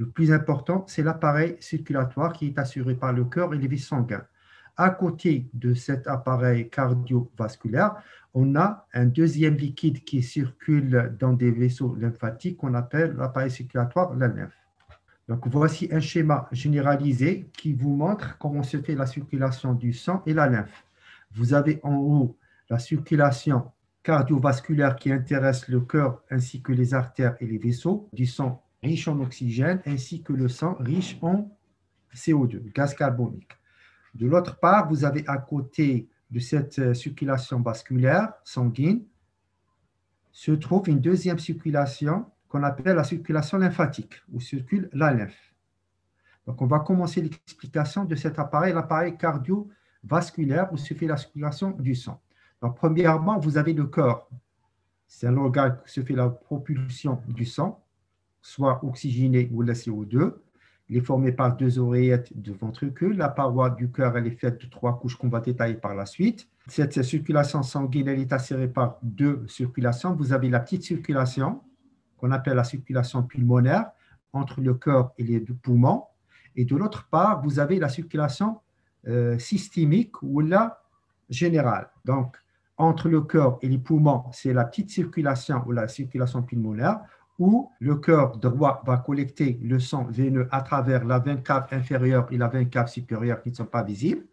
Le plus important, c'est l'appareil circulatoire qui est assuré par le cœur et les vaisseaux sanguins. À côté de cet appareil cardiovasculaire, on a un deuxième liquide qui circule dans des vaisseaux lymphatiques qu'on appelle l'appareil circulatoire, la lymphe. Donc, voici un schéma généralisé qui vous montre comment se fait la circulation du sang et la lymphe. Vous avez en haut la circulation cardiovasculaire qui intéresse le cœur ainsi que les artères et les vaisseaux, du sang riche en oxygène ainsi que le sang riche en CO2, gaz carbonique. De l'autre part, vous avez à côté de cette circulation vasculaire sanguine se trouve une deuxième circulation qu'on appelle la circulation lymphatique, où circule la lymphe. Donc, on va commencer l'explication de cet appareil, l'appareil cardiovasculaire, où se fait la circulation du sang. Donc, premièrement, vous avez le cœur. C'est un organe où se fait la propulsion du sang, soit oxygéné ou la CO2. Il est formé par deux oreillettes de ventricule. La paroi du cœur, elle est faite de trois couches qu'on va détailler par la suite. Cette circulation sanguine, elle est assurée par deux circulations. Vous avez la petite circulation, qu'on appelle la circulation pulmonaire, entre le cœur et les deux poumons. Et de l'autre part, vous avez la circulation systémique ou la générale. Donc, entre le cœur et les poumons, c'est la petite circulation ou la circulation pulmonaire, où le cœur droit va collecter le sang veineux à travers la veine cave inférieure et la veine cave supérieure qui ne sont pas visibles.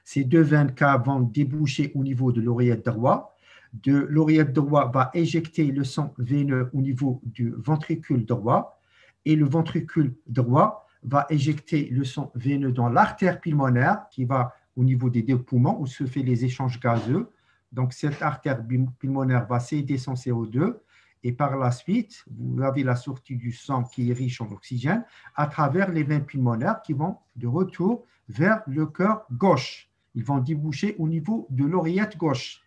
Ces deux veines caves vont déboucher au niveau de l'oreillette droite. De l'oreillette droite va éjecter le sang veineux au niveau du ventricule droit et le ventricule droit va éjecter le sang veineux dans l'artère pulmonaire qui va au niveau des deux poumons où se fait les échanges gazeux. Donc, cette artère pulmonaire va céder son CO2 et par la suite, vous avez la sortie du sang qui est riche en oxygène à travers les veines pulmonaires qui vont de retour vers le cœur gauche. Ils vont déboucher au niveau de l'oreillette gauche.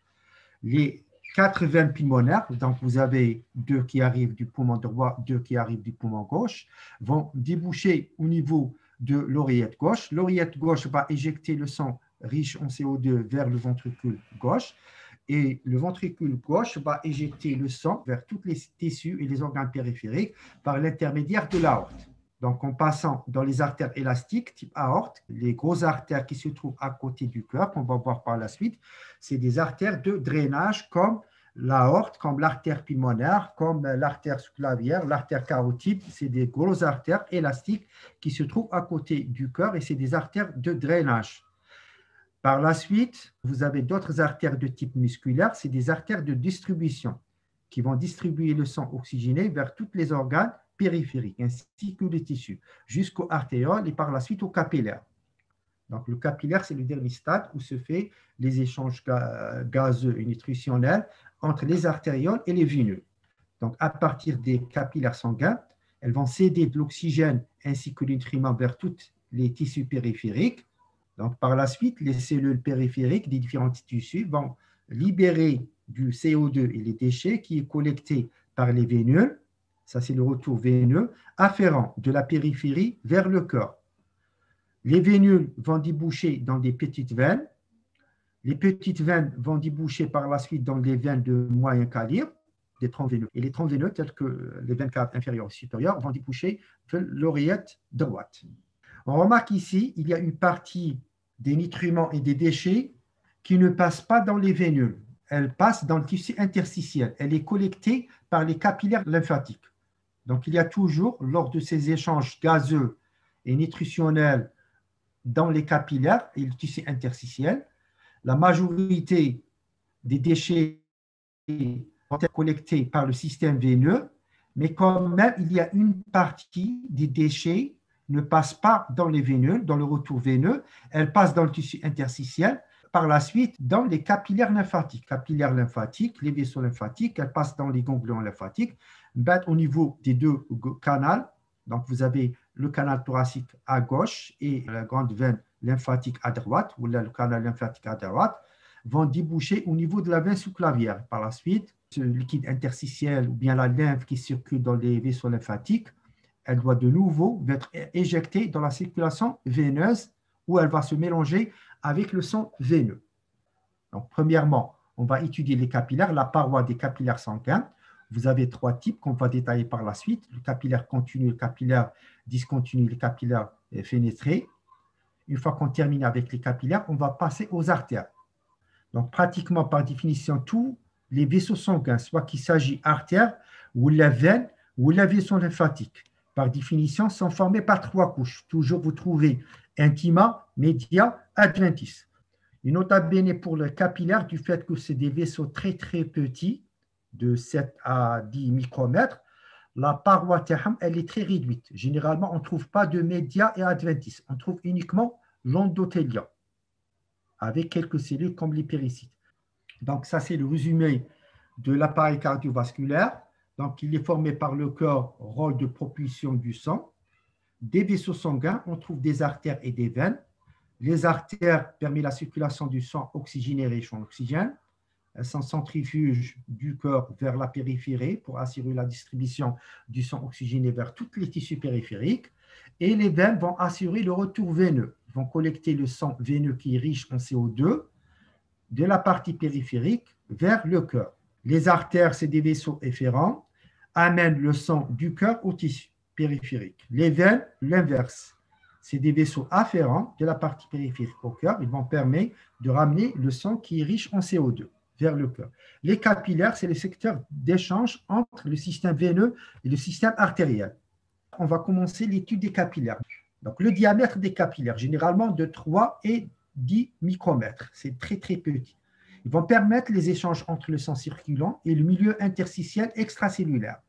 Les quatre veines pulmonaires, donc vous avez deux qui arrivent du poumon droit, deux qui arrivent du poumon gauche, vont déboucher au niveau de l'oreillette gauche. L'oreillette gauche va éjecter le sang riche en CO2 vers le ventricule gauche. Et le ventricule gauche va éjecter le sang vers tous les tissus et les organes périphériques par l'intermédiaire de l'aorte. Donc, en passant dans les artères élastiques type aorte, les grosses artères qui se trouvent à côté du cœur, qu'on va voir par la suite, c'est des artères de drainage comme l'aorte, comme l'artère pulmonaire, comme l'artère sous-clavière, l'artère carotide. C'est des grosses artères élastiques qui se trouvent à côté du cœur et c'est des artères de drainage. Par la suite, vous avez d'autres artères de type musculaire, c'est des artères de distribution qui vont distribuer le sang oxygéné vers tous les organes périphériques ainsi que les tissus, jusqu'aux artérioles et par la suite aux capillaires. Donc, le capillaire, c'est le dernier stade où se fait les échanges gazeux et nutritionnels entre les artérioles et les veineux. Donc, à partir des capillaires sanguins, elles vont céder de l'oxygène ainsi que les nutriments vers tous les tissus périphériques. Donc, par la suite, les cellules périphériques des différents tissus vont libérer du CO2 et les déchets qui est collecté par les vénules. Ça, c'est le retour veineux afférent de la périphérie vers le cœur. Les vénules vont déboucher dans des petites veines. Les petites veines vont déboucher par la suite dans des veines de moyen calibre, des troncs veineux. Et les troncs veineux, tels que les veines caves inférieures et supérieures, vont déboucher vers l'oreillette droite. On remarque ici, il y a une partie des nutriments et des déchets qui ne passent pas dans les vénules. Elle passe dans le tissu interstitiel. Elle est collectée par les capillaires lymphatiques. Donc, il y a toujours, lors de ces échanges gazeux et nutritionnels dans les capillaires et le tissu interstitiel, la majorité des déchets vont être collectés par le système veineux, mais quand même, il y a une partie des déchets ne passe pas dans les vénules, dans le retour veineux, elle passe dans le tissu interstitiel, par la suite dans les capillaires lymphatiques. Capillaires lymphatiques, les vaisseaux lymphatiques, elles passent dans les ganglions lymphatiques, au niveau des deux canaux. Donc, vous avez le canal thoracique à gauche et la grande veine lymphatique à droite, ou le canal lymphatique à droite, vont déboucher au niveau de la veine sous-clavière. Par la suite, ce liquide interstitiel ou bien la lymphe qui circule dans les vaisseaux lymphatiques, elle doit de nouveau être éjectée dans la circulation veineuse où elle va se mélanger avec le sang veineux. Donc, premièrement, on va étudier les capillaires, la paroi des capillaires sanguins. vous avez trois types qu'on va détailler par la suite, le capillaire continu, le capillaire discontinu, le capillaire fénétré. Une fois qu'on termine avec les capillaires, on va passer aux artères. Donc, pratiquement par définition, tous les vaisseaux sanguins, soit qu'il s'agit d'artères ou la veine ou la vaisseau lymphatique, par définition, sont formés par trois couches. Toujours, vous trouvez intima, media, adventice. Et nota bene pour le capillaire, du fait que c'est des vaisseaux très très petits, de 7 à 10 micromètres, la paroi terham, elle est très réduite. Généralement, on ne trouve pas de média et adventice. On trouve uniquement l'endothélium, avec quelques cellules comme les péricytes. Donc, ça, c'est le résumé de l'appareil cardiovasculaire. Donc, il est formé par le cœur, rôle de propulsion du sang. Des vaisseaux sanguins, on trouve des artères et des veines. Les artères permettent la circulation du sang oxygéné riche en oxygène. Elles sont centrifuges du cœur vers la périphérie pour assurer la distribution du sang oxygéné vers tous les tissus périphériques. Et les veines vont assurer le retour veineux. Ils vont collecter le sang veineux qui est riche en CO2 de la partie périphérique vers le cœur. Les artères, c'est des vaisseaux efférents, amènent le sang du cœur au tissu périphérique. Les veines, l'inverse. C'est des vaisseaux afférents de la partie périphérique au cœur. Ils vont permettre de ramener le sang qui est riche en CO2 vers le cœur. Les capillaires, c'est le secteur d'échange entre le système veineux et le système artériel. On va commencer l'étude des capillaires. Donc, le diamètre des capillaires, généralement de 3 et 10 micromètres. C'est très, très petit. Ils vont permettre les échanges entre le sang circulant et le milieu interstitiel extracellulaire.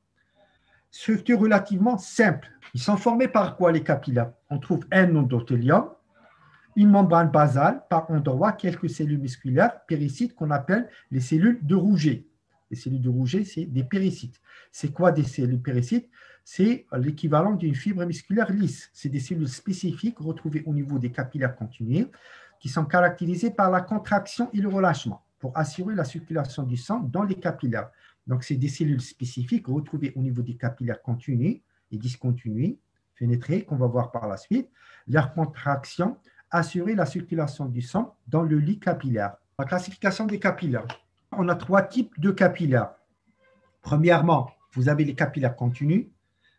Structure relativement simple. Ils sont formés par quoi, les capillaires? On trouve un endothélium, une membrane basale, par endroit quelques cellules musculaires, péricytes, qu'on appelle les cellules de Rouget. Les cellules de Rouget, c'est des péricytes. C'est quoi des cellules péricytes? C'est l'équivalent d'une fibre musculaire lisse. C'est des cellules spécifiques retrouvées au niveau des capillaires continus qui sont caractérisées par la contraction et le relâchement pour assurer la circulation du sang dans les capillaires. Donc, c'est des cellules spécifiques retrouvées au niveau des capillaires continus et discontinus, fénétrés, qu'on va voir par la suite. Leur contraction assurer la circulation du sang dans le lit capillaire. La classification des capillaires. On a trois types de capillaires. Premièrement, vous avez les capillaires continus,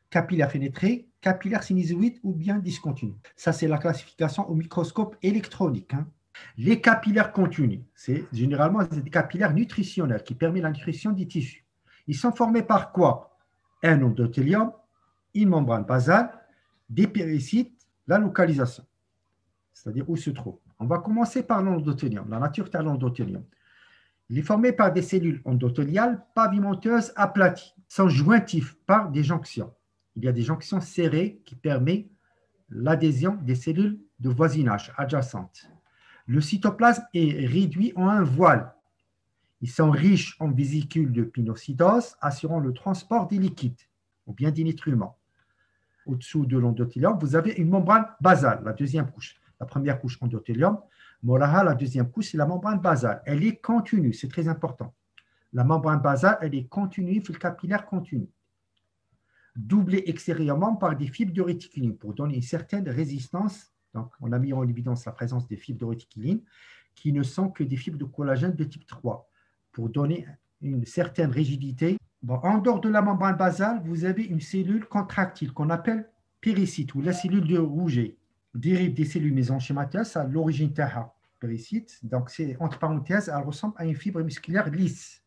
capillaires fénétrés, capillaires sinusoïdes ou bien discontinus. Ça, c'est la classification au microscope électronique. Les capillaires continus, c'est généralement des capillaires nutritionnels qui permettent la nutrition des tissus. Ils sont formés par quoi? Un endothélium, une membrane basale, des péricytes, la localisation, c'est-à-dire où se trouve. On va commencer par l'endothélium, la nature de l'endothélium. Il est formé par des cellules endothéliales pavimenteuses aplaties, sont jointifs par des jonctions. Il y a des jonctions serrées qui permettent l'adhésion des cellules de voisinage adjacentes. Le cytoplasme est réduit en un voile. Ils sont riches en vésicules de pinocytose, assurant le transport des liquides ou bien des nutriments. Au-dessous de l'endothélium, vous avez une membrane basale, la deuxième couche. La première couche endothélium, moraha, la deuxième couche, c'est la membrane basale. Elle est continue, c'est très important. La membrane basale, elle est continue, fil capillaire continu. Doublée extérieurement par des fibres de réticuline pour donner une certaine résistance. Donc, on a mis en évidence la présence des fibres de réticuline qui ne sont que des fibres de collagène de type 3 pour donner une certaine rigidité. Bon, en dehors de la membrane basale, vous avez une cellule contractile qu'on appelle péricyte ou la cellule de Rouget. Dérive des cellules mésenchymateuses à l'origine Taha, péricyte. Donc, c'est entre parenthèses, elle ressemble à une fibre musculaire lisse.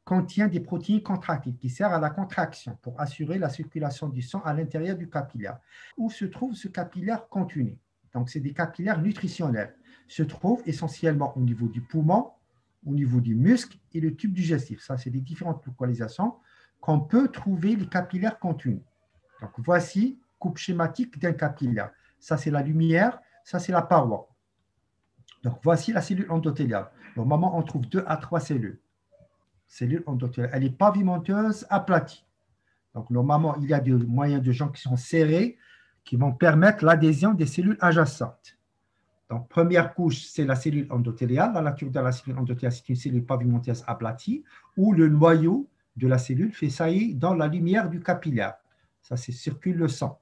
Contient des protéines contractiles qui servent à la contraction pour assurer la circulation du sang à l'intérieur du capillaire. Où se trouve ce capillaire continu? Donc, c'est des capillaires nutritionnels. Se trouvent essentiellement au niveau du poumon, au niveau du muscle et le tube digestif. Ça, c'est les différentes localisations qu'on peut trouver les capillaires continus. Donc, voici coupe schématique d'un capillaire. Ça, c'est la lumière, ça, c'est la paroi. Donc, voici la cellule endothéliale. Normalement, on trouve 2 à 3 cellules. Cellule endothéliale. Elle est pavimenteuse, aplatie. Donc, normalement, il y a des moyens de jonction serrés qui vont permettre l'adhésion des cellules adjacentes. Donc, première couche, c'est la cellule endothéliale. La nature de la cellule endothéliale, c'est une cellule pavimenteuse aplatie où le noyau de la cellule fait saillir dans la lumière du capillaire. Ça, c'est circule le sang.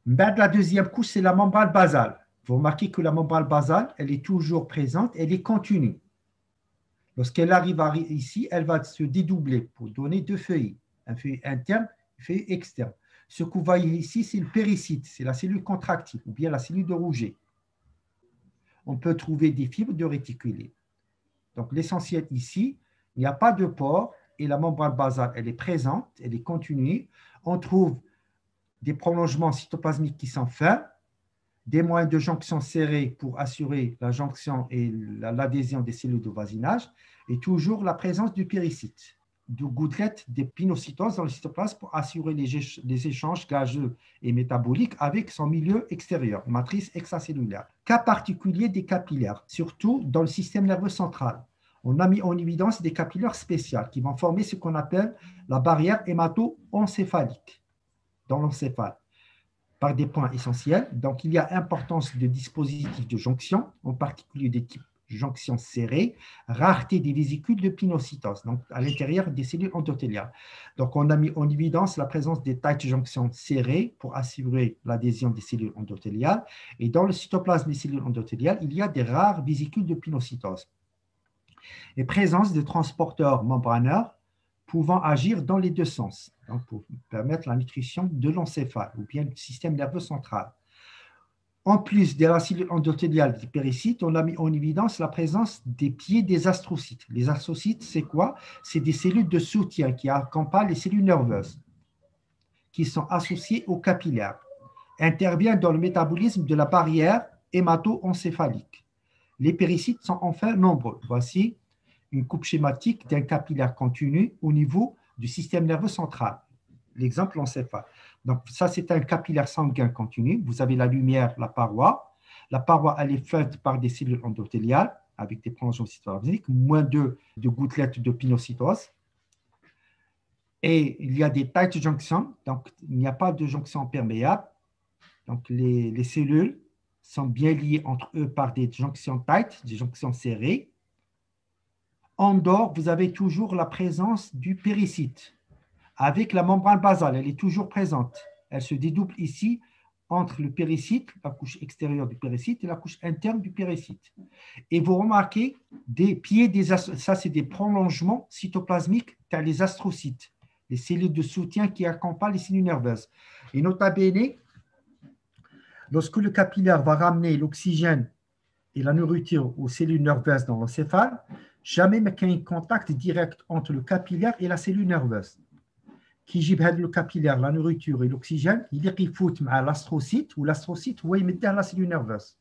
La deuxième couche, c'est la membrane basale. Vous remarquez que la membrane basale, elle est toujours présente, elle est continue. Lorsqu'elle arrive ici, elle va se dédoubler pour donner deux feuilles, un feuille interne, un feuille externe. Ce que vous voyez ici, c'est le péricyte, c'est la cellule contractile ou bien la cellule de Rouget. On peut trouver des fibres de réticulés. Donc l'essentiel ici, il n'y a pas de pore et la membrane basale, elle est présente, elle est continue. On trouve des prolongements cytoplasmiques qui sont fins, des moyens de jonction serrés pour assurer la jonction et l'adhésion des cellules de voisinage, et toujours la présence du péricyte, de gouttelettes de pinocytose dans le cytoplasme pour assurer les échanges gazeux et métaboliques avec son milieu extérieur, matrice extracellulaire. Cas particulier des capillaires, surtout dans le système nerveux central. On a mis en évidence des capillaires spéciales qui vont former ce qu'on appelle la barrière hémato-encéphalique dans l'encéphale, par des points essentiels. Donc, il y a importance de dispositifs de jonction, en particulier des types jonction serrée, rareté des vésicules de pinocytose, donc à l'intérieur des cellules endothéliales. Donc, on a mis en évidence la présence des tight jonctions serrées pour assurer l'adhésion des cellules endothéliales. Et dans le cytoplasme des cellules endothéliales, il y a des rares vésicules de pinocytose. Et présence de transporteurs membraneurs pouvant agir dans les deux sens, donc pour permettre la nutrition de l'encéphale ou bien du système nerveux central. En plus de la cellule endothéliale du péricyte, on a mis en évidence la présence des pieds des astrocytes. Les astrocytes, c'est quoi? C'est des cellules de soutien qui accompagnent les cellules nerveuses, qui sont associées aux capillaires, interviennent dans le métabolisme de la barrière hémato-encéphalique. Les péricytes sont enfin nombreux. Voici une coupe schématique d'un capillaire continu au niveau du système nerveux central. L'exemple encéphale. Donc, ça, c'est un capillaire sanguin continu. Vous avez la lumière, la paroi. La paroi, elle est faite par des cellules endothéliales avec des prolongements cytoplasmiques, moins de gouttelettes de pinocytose. Et il y a des tight junctions, donc il n'y a pas de jonction perméable. Donc, les cellules sont bien liées entre eux par des jonctions tight, des jonctions serrées. En dehors, vous avez toujours la présence du péricyte avec la membrane basale. Elle est toujours présente. Elle se dédouble ici entre le péricyte, la couche extérieure du péricyte, et la couche interne du péricyte. Et vous remarquez des pieds ça c'est des prolongements cytoplasmiques car les astrocytes, les cellules de soutien qui accompagnent les cellules nerveuses. Et nota bene, lorsque le capillaire va ramener l'oxygène et la nourriture aux cellules nerveuses dans l'encéphale, jamais mais qu'il y ait un contact direct entre le capillaire et la cellule nerveuse. Qui جيب هذا le capillaire, la nourriture et l'oxygène, il يفوت مع l'astrocyte ou l'astrocyte هو يمدها la cellule nerveuse.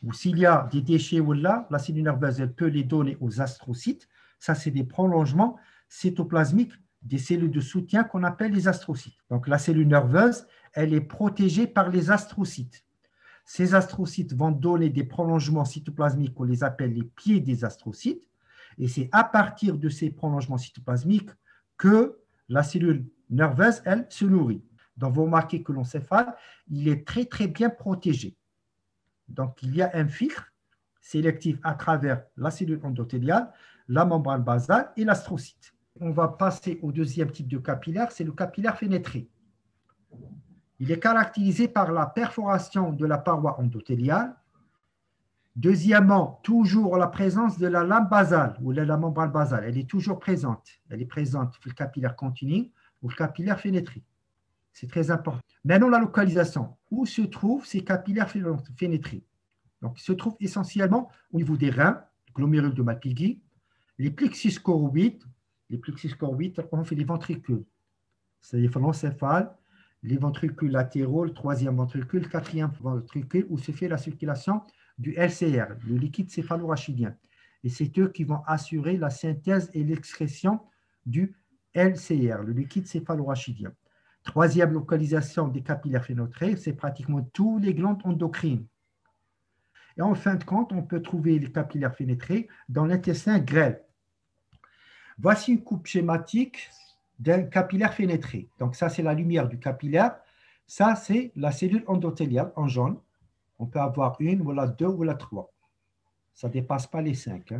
Ou s'il y a des déchets ou là, la cellule nerveuse, elle peut les donner aux astrocytes. Ça, c'est des prolongements cytoplasmiques des cellules de soutien qu'on appelle les astrocytes. Donc, la cellule nerveuse, elle est protégée par les astrocytes. Ces astrocytes vont donner des prolongements cytoplasmiques qu'on les appelle les pieds des astrocytes. Et c'est à partir de ces prolongements cytoplasmiques que la cellule nerveuse, elle, se nourrit. Donc, vous remarquez que l'encéphale, il est très, très bien protégé. Donc, il y a un filtre sélectif à travers la cellule endothéliale, la membrane basale et l'astrocyte. On va passer au deuxième type de capillaire, c'est le capillaire fénétré. Il est caractérisé par la perforation de la paroi endothéliale. Deuxièmement, toujours la présence de la lame basale ou la membrane basale. Elle est toujours présente. Elle est présente dans le capillaire continu ou le capillaire fénétré. C'est très important. Maintenant, la localisation. Où se trouvent ces capillaires fénétrés? Donc, ils se trouvent essentiellement au niveau des reins, le glomérule de Malpighi, les plexus choroïdes. Les plexus choroïdes, on fait les ventricules. C'est-à-dire l'encéphale, les ventricules latéraux, le troisième ventricule, le quatrième ventricule, où se fait la circulation du LCR, le liquide céphalorachidien. Et c'est eux qui vont assurer la synthèse et l'excrétion du LCR, le liquide céphalorachidien. Troisième localisation des capillaires fénétrés, c'est pratiquement tous les glandes endocrines. Et en fin de compte, on peut trouver les capillaires fénétrés dans l'intestin grêle. Voici une coupe schématique d'un capillaire fénétré. Donc ça, c'est la lumière du capillaire. Ça, c'est la cellule endothéliale en jaune. On peut avoir une, voilà deux, voilà trois. Ça ne dépasse pas les 5.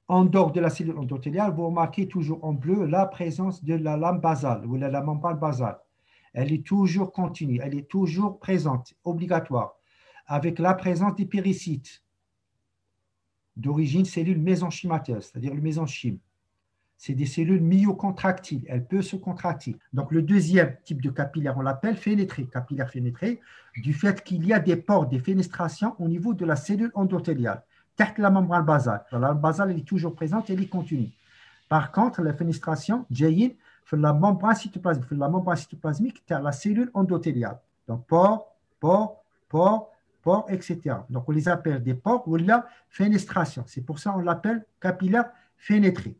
En dehors de la cellule endothéliale, vous remarquez toujours en bleu la présence de la lame basale ou la membrane basale. Elle est toujours continue, elle est toujours présente, obligatoire, avec la présence des péricytes. d'origine cellule mésenchymateuse, c'est-à-dire le mésenchyme. C'est des cellules myocontractiles, elles peuvent se contracter. Donc le deuxième type de capillaire, on l'appelle fénétré, capillaire fénétré, du fait qu'il y a des pores, des fénestrations au niveau de la cellule endothéliale, telle la membrane basale. La membrane basale, elle est toujours présente, elle est continue. Par contre, la fenestration, jaillit sur la membrane cytoplasmique, c'est la cellule endothéliale. Donc pores, pores, pores, pores, etc. Donc on les appelle des pores ou la fenestration. C'est pour ça qu'on l'appelle capillaire fénétré.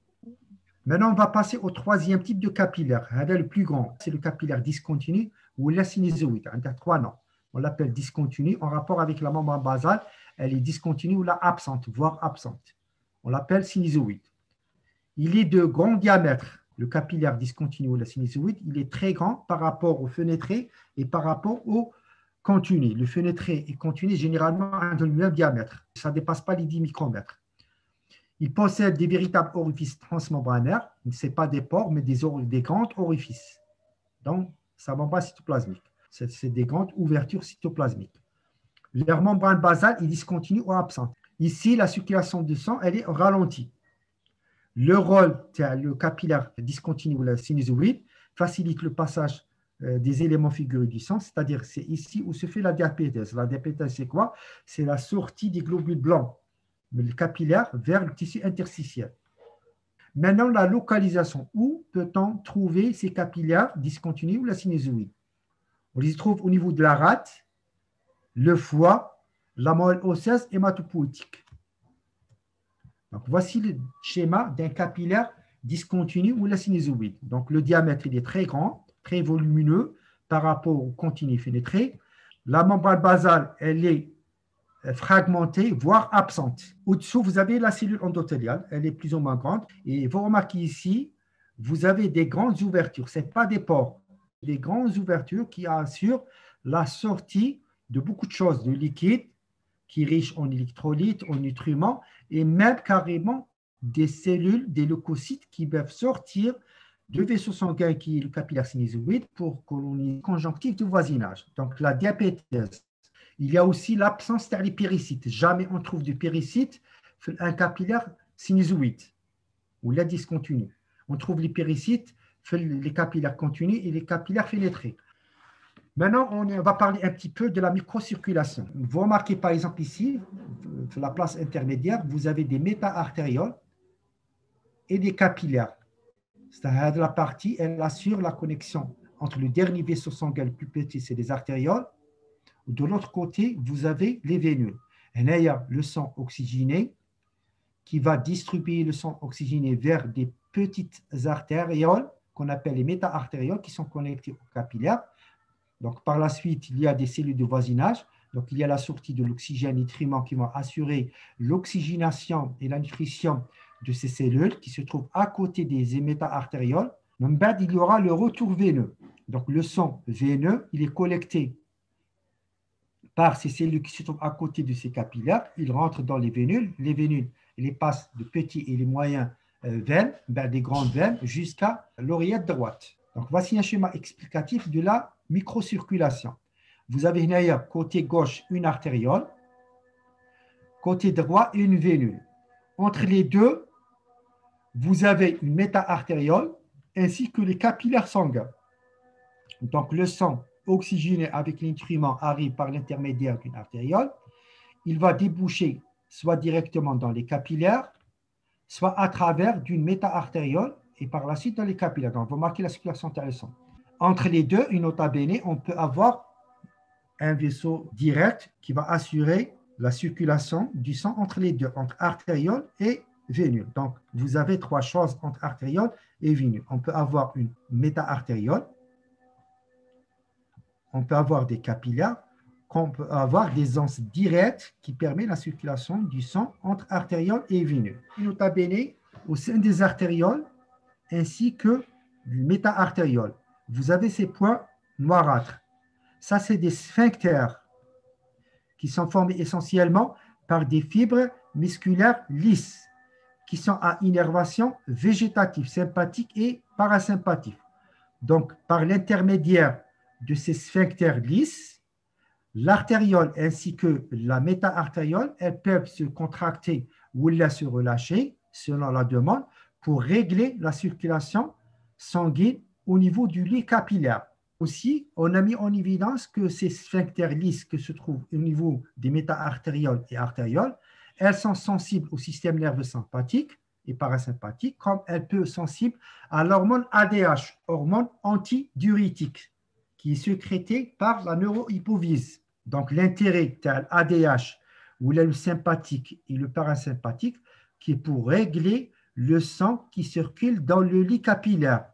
Maintenant, on va passer au troisième type de capillaire. Le plus grand, c'est le capillaire discontinu ou la sinusoïde. Il y a trois noms. On l'appelle discontinu en rapport avec la membrane basale. Elle est discontinue ou la absente, voire absente. On l'appelle sinusoïde. Il est de grand diamètre. Le capillaire discontinu ou la sinusoïde, il est très grand par rapport au fenêtré et par rapport au continu. Le fenêtré et continu, généralement, ont le même diamètre. Ça ne dépasse pas les 10 micromètres. Il possède des véritables orifices transmembranaires. Ce n'est pas des pores, mais des grands orifices dans sa membrane cytoplasmique. C'est des grandes ouvertures cytoplasmiques. Leur membrane basale est discontinue ou absente. Ici, la circulation du sang, elle est ralentie. Le rôle, le capillaire discontinu ou la sinusoïde, facilite le passage des éléments figurés du sang, c'est-à-dire c'est ici où se fait la diapétèse. La diapétèse, c'est quoi? C'est la sortie des globules blancs, le capillaire, vers le tissu interstitiel. Maintenant, la localisation. Où peut-on trouver ces capillaires discontinus ou la sinusoïde? On les trouve au niveau de la rate, le foie, la moelle osseuse hématopoïétique. Donc, voici le schéma d'un capillaire discontinu ou la sinusoïde. Donc, le diamètre il est très grand, très volumineux par rapport au continu fénétré. La membrane basale, elle est fragmentée, voire absente. Au-dessous, vous avez la cellule endothéliale, elle est plus ou moins grande. Et vous remarquez ici, vous avez des grandes ouvertures. Ce n'est pas des pores, des grandes ouvertures qui assurent la sortie de beaucoup de choses, de liquides, qui est riche en électrolytes, en nutriments, et même carrément des cellules, des leucocytes qui peuvent sortir du vaisseau sanguin qui est le capillaire sinusoïde pour coloniser conjonctif de voisinage. Donc la diapétèse. Il y a aussi l'absence des péricytes. Jamais on trouve du péricyte un capillaire sinusoïde ou la discontinue. On trouve les péricytes, les capillaires continus et les capillaires fénétrés. Maintenant, on va parler un petit peu de la microcirculation. Vous remarquez par exemple ici, la place intermédiaire, vous avez des méta-artérioles et des capillaires. C'est-à-dire la partie, elle assure la connexion entre le dernier vaisseau sanguin le plus petit, c'est les artérioles. De l'autre côté, vous avez les vénules. Et là, il y a le sang oxygéné qui va distribuer le sang oxygéné vers des petites artérioles qu'on appelle les méta-artérioles qui sont connectées aux capillaires. Donc, par la suite, il y a des cellules de voisinage. Donc, il y a la sortie de l'oxygène, nutriments qui vont assurer l'oxygénation et la nutrition de ces cellules qui se trouvent à côté des méta-artérioles. Ensuite, il y aura le retour veineux. Donc, le sang veineux, il est collecté par ces cellules qui se trouvent à côté de ces capillaires. Il rentre dans les vénules. Les vénules, ils les passent de petits et les moyens veines, des grandes veines, jusqu'à l'oreillette droite. Donc, voici un schéma explicatif de la microcirculation. Vous avez d'ailleurs côté gauche une artériole, côté droit une vénule. Entre les deux, vous avez une méta-artériole ainsi que les capillaires sanguins. Donc, le sang oxygéné avec les nutriments arrive par l'intermédiaire d'une artériole. Il va déboucher soit directement dans les capillaires, soit à travers d'une méta-artériole et par la suite dans les capillaires. Donc, vous remarquez la circulation intéressante. Entre les deux, une nota bene, on peut avoir un vaisseau direct qui va assurer la circulation du sang entre les deux, entre artériole et vénule. Donc, vous avez trois choses entre artériole et vénule. On peut avoir une méta-artériole, on peut avoir des capillaires, on peut avoir des anses directes qui permettent la circulation du sang entre artériole et vénule. Nota bene, au sein des artérioles ainsi que du méta-artériole, vous avez ces points noirâtres. Ça, c'est des sphincters qui sont formés essentiellement par des fibres musculaires lisses qui sont à innervation végétative, sympathique et parasympathique. Donc, par l'intermédiaire de ces sphincters lisses, l'artériole ainsi que la méta-artériole, elles peuvent se contracter ou là se relâcher selon la demande pour régler la circulation sanguine au niveau du lit capillaire. Aussi, on a mis en évidence que ces sphincters lisses qui se trouvent au niveau des méta-artérioles et artérioles, elles sont sensibles au système nerveux sympathique et parasympathique, comme elles peuvent être sensibles à l'hormone ADH, hormone antidiurétique, qui est sécrétée par la neurohypophyse. Donc, l'intérêt de l'ADH, ou le sympathique et le parasympathique, qui est pour régler le sang qui circule dans le lit capillaire.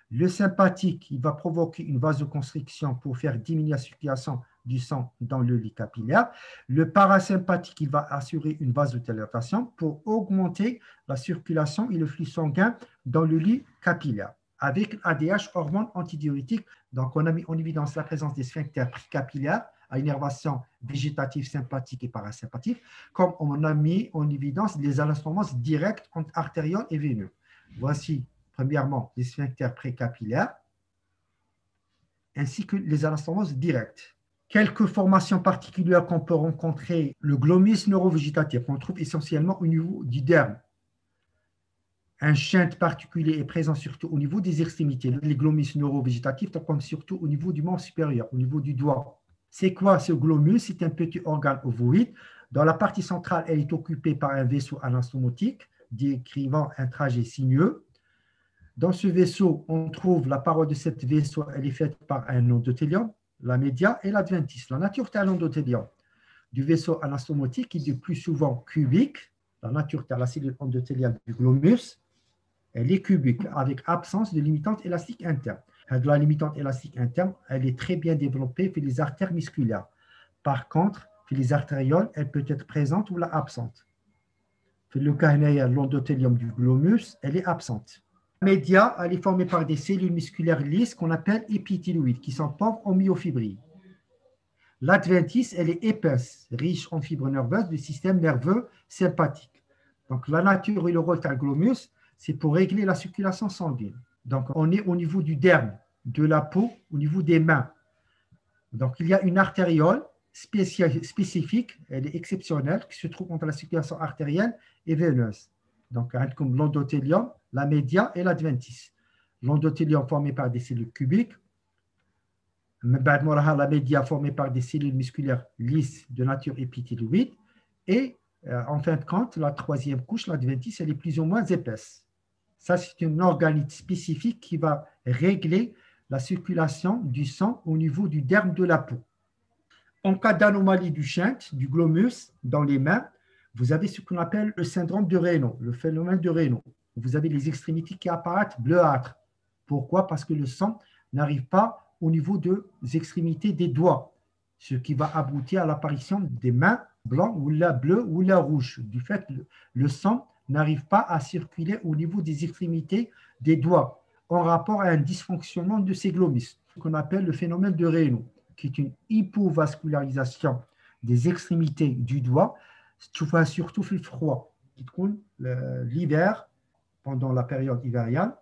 Le sympathique, il va provoquer une vasoconstriction pour faire diminuer la circulation du sang dans le lit capillaire. Le parasympathique, il va assurer une vasodilatation pour augmenter la circulation et le flux sanguin dans le lit capillaire. Avec l'ADH, hormone antidiurétique, donc on a mis en évidence la présence des sphincters précapillaires à innervation végétative, sympathique et parasympathique, comme on a mis en évidence les anastomoses directes entre artérielles et veineux. Voici premièrement les sphincters précapillaires ainsi que les anastomoses directes. Quelques formations particulières qu'on peut rencontrer, le glomus neurovégétatif, qu'on trouve essentiellement au niveau du derme. Un shunt particulier est présent surtout au niveau des extrémités, les glomus neurovégétatifs, comme surtout au niveau du membre supérieur, au niveau du doigt. C'est quoi ce glomus? C'est un petit organe ovoïde. Dans la partie centrale, elle est occupée par un vaisseau anastomotique décrivant un trajet sinueux. Dans ce vaisseau, on trouve la paroi de ce vaisseau, elle est faite par un endothélium, la média et l'adventice. La nature de l'endothélium du vaisseau anastomotique est le plus souvent cubique. La nature de la cellule endothéliale du glomus, elle est cubique avec absence de limitante élastique interne. La limitante élastique interne, elle est très bien développée pour les artères musculaires. Par contre, pour les artérioles, elle peut être présente ou absente. Pour le cas de l'endothélium du glomus, elle est absente. La média, elle est formée par des cellules musculaires lisses qu'on appelle épithéloïdes, qui sont pauvres en myofibrilles. L'adventice, elle est épaisse, riche en fibres nerveuses du système nerveux sympathique. Donc, la nature et le rôle du glomus, c'est pour régler la circulation sanguine. Donc, on est au niveau du derme, de la peau, au niveau des mains. Donc, il y a une artériole spécifique, elle est exceptionnelle, qui se trouve entre la circulation artérielle et veineuse. Donc, comme l'endothélium, la média et l'adventice. L'endothélium formé par des cellules cubiques, la média formée par des cellules musculaires lisses de nature épithéloïde, et en fin de compte, la troisième couche, l'adventice, elle est plus ou moins épaisse. Ça, c'est une organite spécifique qui va régler la circulation du sang au niveau du derme de la peau. En cas d'anomalie du shunt, du glomus, dans les mains, vous avez ce qu'on appelle le syndrome de Raynaud, le phénomène de Raynaud. Vous avez les extrémités qui apparaissent bleuâtres. Pourquoi? Parce que le sang n'arrive pas au niveau des extrémités des doigts, ce qui va aboutir à l'apparition des mains blancs ou la bleu ou la rouge. Du fait que le sang n'arrive pas à circuler au niveau des extrémités des doigts, en rapport à un dysfonctionnement de ces glomus, ce qu'on appelle le phénomène de Raynaud, qui est une hypovascularisation des extrémités du doigt, surtout le froid, l'hiver, pendant la période hivernale.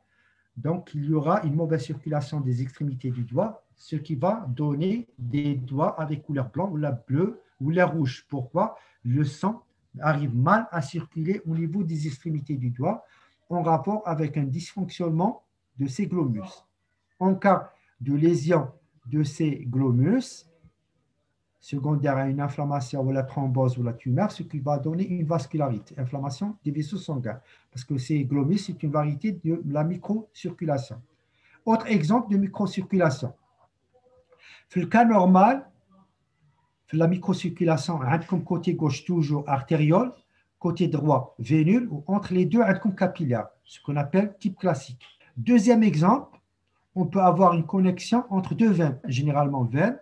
Donc, il y aura une mauvaise circulation des extrémités du doigt, ce qui va donner des doigts avec couleur blanc ou la bleue ou la rouge. Pourquoi? Le sang arrive mal à circuler au niveau des extrémités du doigt en rapport avec un dysfonctionnement de ces glomus. En cas de lésion de ces glomus, secondaire à une inflammation ou la thrombose ou la tumeur, ce qui va donner une vascularité, inflammation des vaisseaux sanguins. Parce que ces glomus, c'est une variété de la microcirculation. Autre exemple de microcirculation. Dans le cas normal, la microcirculation, comme côté gauche toujours artériole, côté droit veinule, ou entre les deux, comme capillaire, ce qu'on appelle type classique. Deuxième exemple, on peut avoir une connexion entre deux veines, généralement veine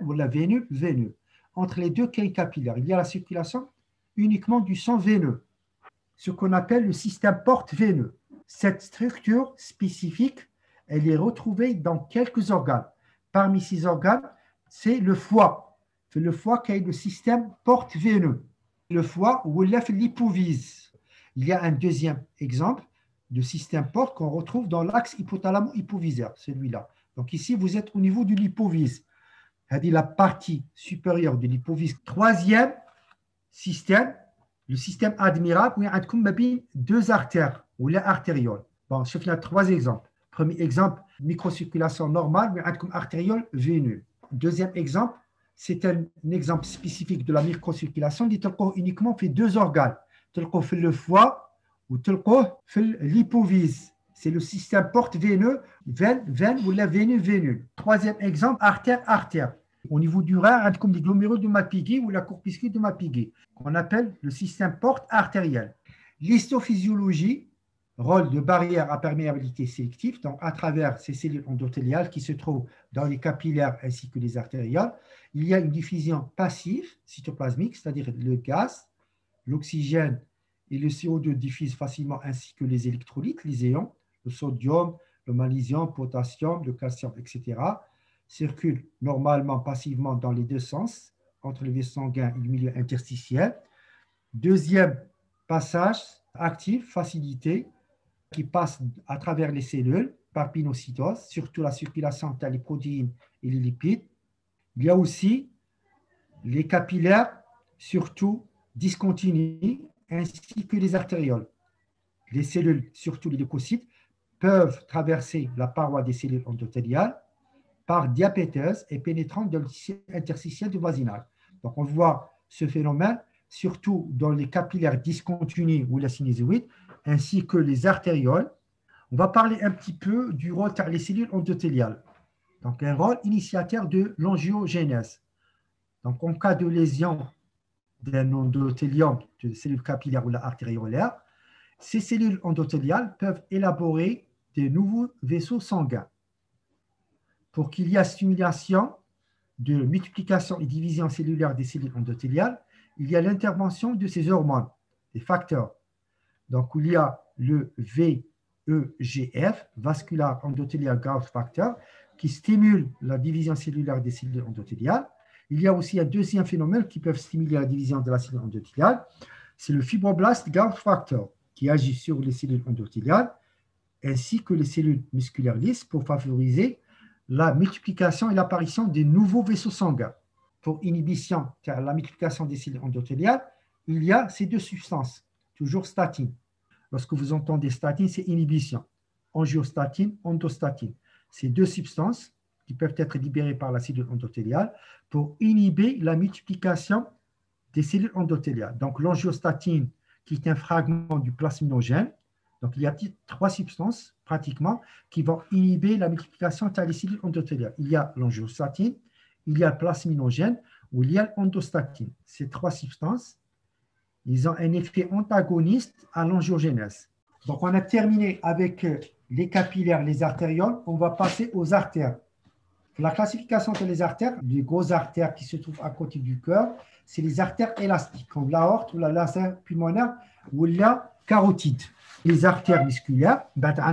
ou la vénule, veineux. Entre les deux capillaires, il y a la circulation uniquement du sang veineux, ce qu'on appelle le système porte-veineux. Cette structure spécifique, elle est retrouvée dans quelques organes. Parmi ces organes, c'est le foie. C'est le foie qui est le système porte-veineux. Le foie ou l'hypophyse. Il y a un deuxième exemple de système porte qu'on retrouve dans l'axe hypothalamo-hypophysaire, celui-là. Donc ici, vous êtes au niveau de l'hypophyse, c'est-à-dire la partie supérieure de l'hypophyse. Troisième système, Le système admirable, il y a deux artères ou les artérioles. Bon, je fais trois exemples. Premier exemple, microcirculation normale, mais artériole veineuse. Deuxième exemple, c'est un exemple spécifique de la microcirculation qui uniquement fait deux organes. Tel qu'on fait le foie ou tel qu'on fait l'hypophyse. C'est le système porte veineux, veine ou la veineux. Troisième exemple, artère. Au niveau du rein, comme les glomérulus de Malpighi ou la corpuscule de Malpighi, qu'on appelle le système porte artériel. L'histophysiologie, rôle de barrière à perméabilité sélective, donc à travers ces cellules endothéliales qui se trouvent dans les capillaires ainsi que les artérioles, il y a une diffusion passive cytoplasmique, c'est-à-dire le gaz, l'oxygène et le CO2 diffusent facilement ainsi que les électrolytes, les ions, le sodium, le magnésium, le potassium, le calcium, etc., circulent normalement passivement dans les deux sens, entre le vaisseau sanguin et le milieu interstitiel. Deuxième passage actif, facilité, qui passe à travers les cellules par pinocytose, surtout la circulation entre les protéines et les lipides. Il y a aussi les capillaires, surtout discontinus, ainsi que les artérioles. Les cellules, surtout les leucocytes, peuvent traverser la paroi des cellules endothéliales par diapétèse et pénétrant dans le tissu interstitiel du voisinage. Donc, on voit ce phénomène surtout dans les capillaires discontinus ou la sinusoïde, ainsi que les artérioles. On va parler un petit peu du rôle car les cellules endothéliales. Donc, un rôle initiateur de l'angiogénèse. Donc, en cas de lésion d'un endothélium, de cellules capillaires ou artériolaires, ces cellules endothéliales peuvent élaborer de nouveaux vaisseaux sanguins. Pour qu'il y ait stimulation de multiplication et division cellulaire des cellules endothéliales, il y a l'intervention de ces hormones, des facteurs. Donc, il y a le VEGF, Vascular Endothelial Growth Factor, qui stimule la division cellulaire des cellules endothéliales. Il y a aussi un deuxième phénomène qui peut stimuler la division de la cellule endothéliale, c'est le Fibroblast Growth Factor, qui agit sur les cellules endothéliales ainsi que les cellules musculaires lisses pour favoriser la multiplication et l'apparition de nouveaux vaisseaux sanguins. Pour inhibition, car la multiplication des cellules endothéliales, il y a ces deux substances, toujours statine. Lorsque vous entendez statine, c'est inhibition. Angiostatine, endostatine. Ces deux substances qui peuvent être libérées par la cellule endothéliale pour inhiber la multiplication des cellules endothéliales. Donc, l'angiostatine, qui est un fragment du plasminogène, donc il y a trois substances pratiquement qui vont inhiber la multiplication des cellules endothéliales. Il y a l'angiostatine, il y a le plasminogène ou il y a l'endostatine. Ces trois substances, ils ont un effet antagoniste à l'angiogénèse. Donc, on a terminé avec les capillaires, les artérioles. On va passer aux artères. La classification des artères, les grosses artères qui se trouvent à côté du cœur, c'est les artères élastiques, comme l'aorte ou la l'artère pulmonaire ou la carotide. Les artères musculaires,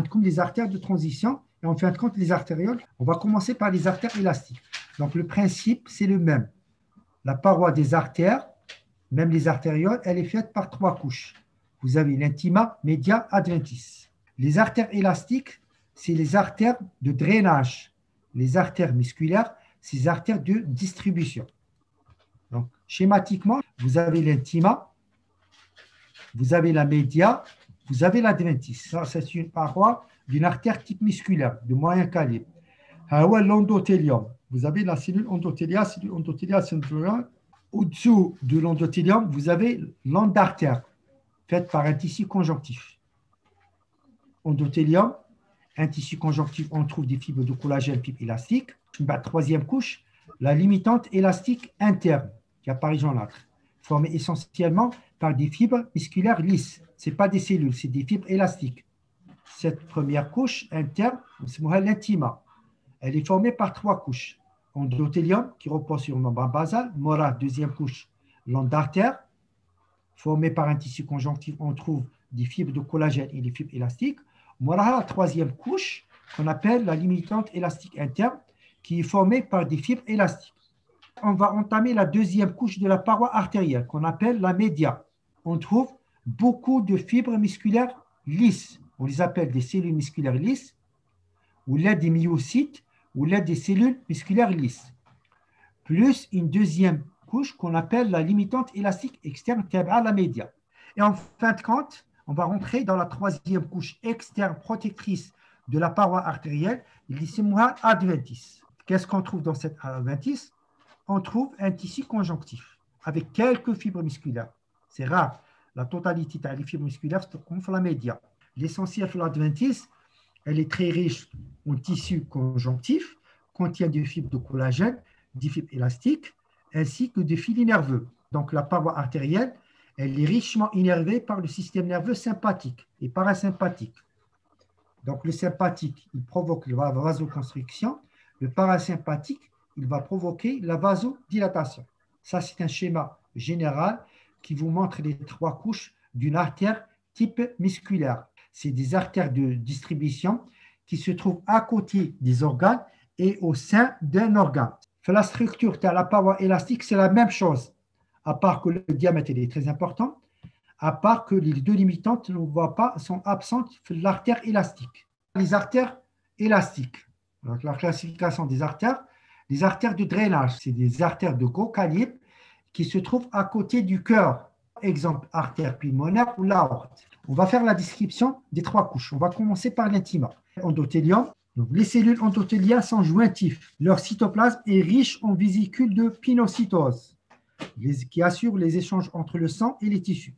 comme les artères de transition, et en fin de compte, les artérioles. On va commencer par les artères élastiques. Donc, le principe, c'est le même. La paroi des artères, même les artérioles, elle est faite par trois couches. Vous avez l'intima, media, adventice. Les artères élastiques, c'est les artères de drainage. Les artères musculaires, c'est les artères de distribution. Donc, schématiquement, vous avez l'intima, vous avez la média, vous avez l'adventice. Ça, c'est une paroi d'une artère type musculaire, de moyen calibre. L'endothélium. Vous avez la cellule endothéliale, centrale. Au-dessous de l'endothélium, vous avez l'endartère, faite par un tissu conjonctif. Endothélium, un tissu conjonctif, on trouve des fibres de collagène, fibres élastiques. Troisième couche, la limitante élastique interne, qui apparaît jaunâtre, formée essentiellement par des fibres musculaires lisses. Ce n'est pas des cellules, c'est des fibres élastiques. Cette première couche interne, c'est l'intima. Elle est formée par trois couches. Endothélium, qui repose sur une membrane basale. Mora, deuxième couche, l'endartère, formée par un tissu conjonctif, on trouve des fibres de collagène et des fibres élastiques. Mora, la troisième couche, qu'on appelle la limitante élastique interne, qui est formée par des fibres élastiques. On va entamer la deuxième couche de la paroi artérielle, qu'on appelle la média. On trouve beaucoup de fibres musculaires lisses. On les appelle des cellules musculaires lisses, ou l'aide des myocytes, ou l'aide des cellules musculaires lisses. Plus une deuxième couche qu'on appelle la limitante élastique externe, qui est la média. Et en fin de compte, on va rentrer dans la troisième couche externe protectrice de la paroi artérielle, l'isimoral adventice. Qu'est-ce qu'on trouve dans cette adventice? On trouve un tissu conjonctif avec quelques fibres musculaires. C'est rare. La totalité des fibres musculaires se trouve dans la média. L'essentiel de l'adventice, elle est très riche en tissu conjonctif, contient des fibres de collagène, des fibres élastiques, ainsi que des fils nerveux. Donc la paroi artérielle, elle est richement innervée par le système nerveux sympathique et parasympathique. Donc le sympathique, il provoque la vasoconstriction. Le parasympathique, il va provoquer la vasodilatation. Ça, c'est un schéma général qui vous montre les trois couches d'une artère type musculaire. C'est des artères de distribution qui se trouvent à côté des organes et au sein d'un organe. La structure de la paroi élastique, c'est la même chose, à part que le diamètre est très important, à part que les deux limitantes sont absentes de l'artère élastique. Les artères élastiques, donc la classification des artères, les artères de drainage, c'est des artères de gros calibre qui se trouvent à côté du cœur. Exemple, artère pulmonaire ou l'aorte. On va faire la description des trois couches. On va commencer par l'intima. Endothélium. Donc, les cellules endothéliales sont jointifs. Leur cytoplasme est riche en vésicules de pinocytose qui assurent les échanges entre le sang et les tissus.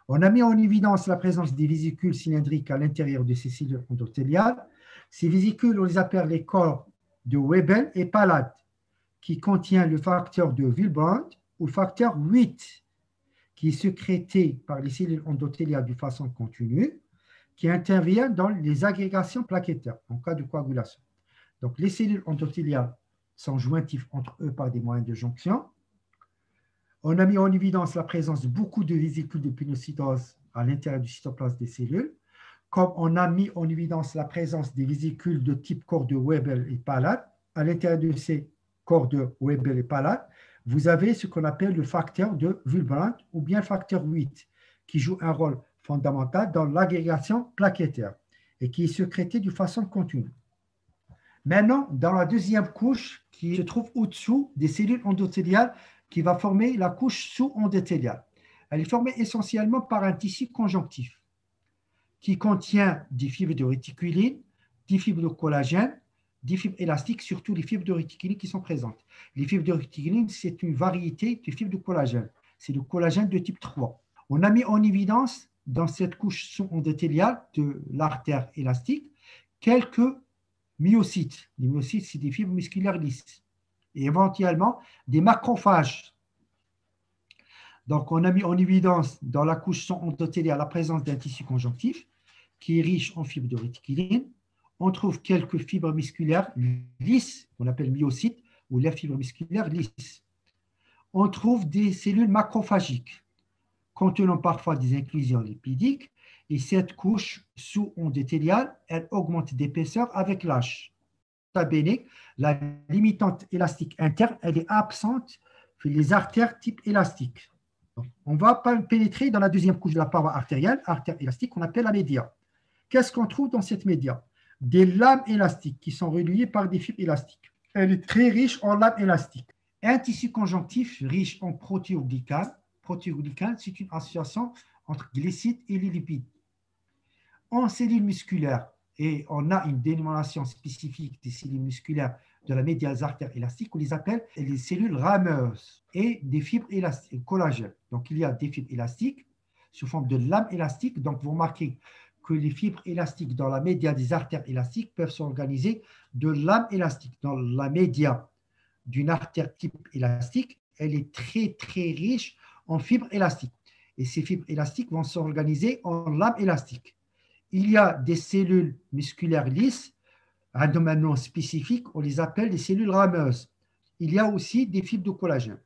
On a mis en évidence la présence des vésicules cylindriques à l'intérieur de ces cellules endothéliales. Ces vésicules, on les appelle les corps de Weber et Palade, qui contient le facteur de Willebrand ou le facteur 8, qui est sécrété par les cellules endothéliales de façon continue, qui intervient dans les agrégations plaquettaires en cas de coagulation. Donc, les cellules endothéliales sont jointives entre eux par des moyens de jonction. On a mis en évidence la présence de beaucoup de vésicules de pinocytose à l'intérieur du cytoplasme des cellules, comme on a mis en évidence la présence des vésicules de type corps de Weber et Palade. À l'intérieur de ces corps de Weber et Palade, vous avez ce qu'on appelle le facteur de Willebrand ou bien le facteur 8, qui joue un rôle fondamental dans l'agrégation plaquettaire et qui est sécrété de façon continue. Maintenant, dans la deuxième couche qui se trouve au-dessous des cellules endothéliales, qui va former la couche sous-endothéliale. Elle est formée essentiellement par un tissu conjonctif qui contient des fibres de réticuline, des fibres de collagène, des fibres élastiques, surtout les fibres de réticuline qui sont présentes. Les fibres de réticuline, c'est une variété de fibres de collagène. C'est le collagène de type 3. On a mis en évidence dans cette couche sous-endothéliale de l'artère élastique quelques myocytes. Les myocytes, c'est des fibres musculaires lisses. Et éventuellement des macrophages. Donc, on a mis en évidence dans la couche sous-endothéliale la présence d'un tissu conjonctif qui est riche en fibres de réticuline. On trouve quelques fibres musculaires lisses, qu'on appelle myocytes, ou les fibres musculaires lisses. On trouve des cellules macrophagiques contenant parfois des inclusions lipidiques, et cette couche sous-endothéliale, elle augmente d'épaisseur avec l'âge. La limitante élastique interne, elle est absente sur les artères type élastique. Donc, on va pénétrer dans la deuxième couche de la paroi artérielle, artère élastique, qu'on appelle la média. Qu'est-ce qu'on trouve dans cette média? Des lames élastiques qui sont reliées par des fibres élastiques. Elle est très riche en lames élastiques. Un tissu conjonctif riche en protéoglycanes. Protéoglycanes, c'est une association entre glycides et les lipides. En cellules musculaires, et on a une dénomination spécifique des cellules musculaires de la média des artères élastiques, on les appelle les cellules rameuses et des fibres élastiques, collagène. Donc, il y a des fibres élastiques sous forme de lames élastiques. Donc, vous remarquez que les fibres élastiques dans la média des artères élastiques peuvent s'organiser de lames élastiques. Dans la média d'une artère type élastique, elle est très, très riche en fibres élastiques. Et ces fibres élastiques vont s'organiser en lames élastiques. Il y a des cellules musculaires lisses, un domaine spécifique, on les appelle des cellules rameuses. Il y a aussi des fibres de collagène.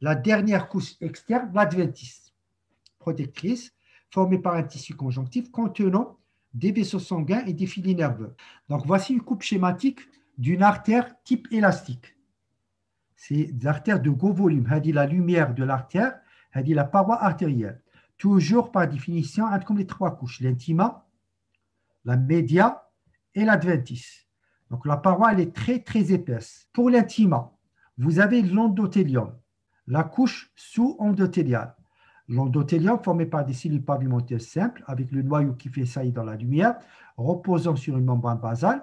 La dernière couche externe, l'adventice, protectrice, formée par un tissu conjonctif contenant des vaisseaux sanguins et des filets nerveux. Donc, voici une coupe schématique d'une artère type élastique. C'est des artères de gros volume. C'est la lumière de l'artère, c'est la paroi artérielle. Toujours par définition, comme les trois couches, l'intima, la média et l'adventice. Donc, la paroi, elle est très, très épaisse. Pour l'intima, vous avez l'endothélium, la couche sous-endothéliale. L'endothélium, formé par des cellules pavimentées simples, avec le noyau qui fait saillie dans la lumière, reposant sur une membrane basale.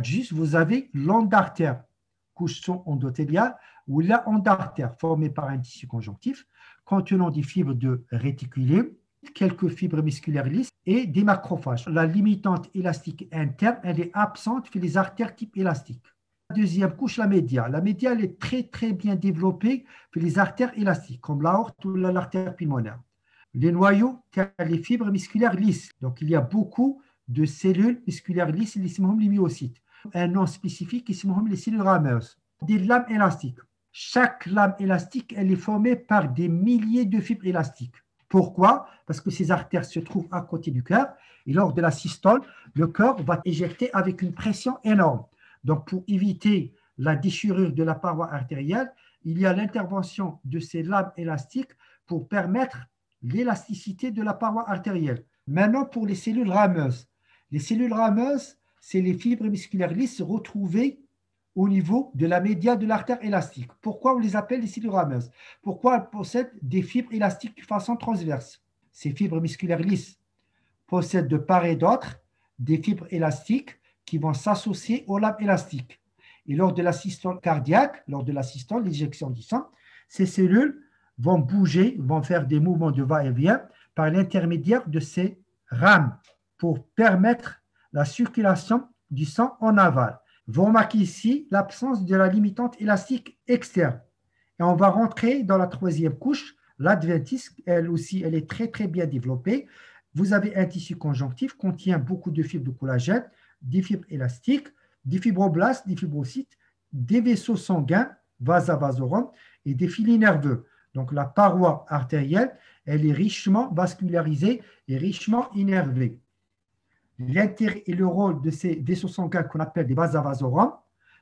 Juste, vous avez l'onde d'artère, couche sous-endothéliale, ou la onde d'artère, formée par un tissu conjonctif, contenant des fibres de réticulum, quelques fibres musculaires lisses et des macrophages. La limitante élastique interne, elle est absente chez les artères type élastique. La deuxième couche, la média. La média, elle est très bien développée chez les artères élastiques, comme l'aorte ou l'artère pulmonaire. Les noyaux, les fibres musculaires lisses. Donc, il y a beaucoup de cellules musculaires lisses, les myocytes. Un nom spécifique, les cellules rameuses. Des lames élastiques. Chaque lame élastique, elle est formée par des milliers de fibres élastiques. Pourquoi? Parce que ces artères se trouvent à côté du cœur et lors de la systole, le cœur va éjecter avec une pression énorme. Donc, pour éviter la déchirure de la paroi artérielle, il y a l'intervention de ces lames élastiques pour permettre l'élasticité de la paroi artérielle. Maintenant, pour les cellules rameuses. Les cellules rameuses, c'est les fibres musculaires lisses retrouvées au niveau de la média de l'artère élastique. Pourquoi on les appelle les cellules rameuses? Pourquoi elles possèdent des fibres élastiques de façon transverse? Ces fibres musculaires lisses possèdent de part et d'autre des fibres élastiques qui vont s'associer aux lames élastiques. Et lors de la systole cardiaque, lors de la systole, l'éjection du sang, ces cellules vont bouger, vont faire des mouvements de va-et-vient par l'intermédiaire de ces rames pour permettre la circulation du sang en aval. Vous remarquez ici l'absence de la limitante élastique externe. Et on va rentrer dans la troisième couche, l'adventice, elle aussi, elle est très bien développée. Vous avez un tissu conjonctif qui contient beaucoup de fibres de collagène, des fibres élastiques, des fibroblastes, des fibrocytes, des vaisseaux sanguins, vasa vasorum, et des filets nerveux. Donc la paroi artérielle, elle est richement vascularisée et richement innervée. L'intérêt et le rôle de ces vaisseaux sanguins qu'on appelle des vasa vasorum,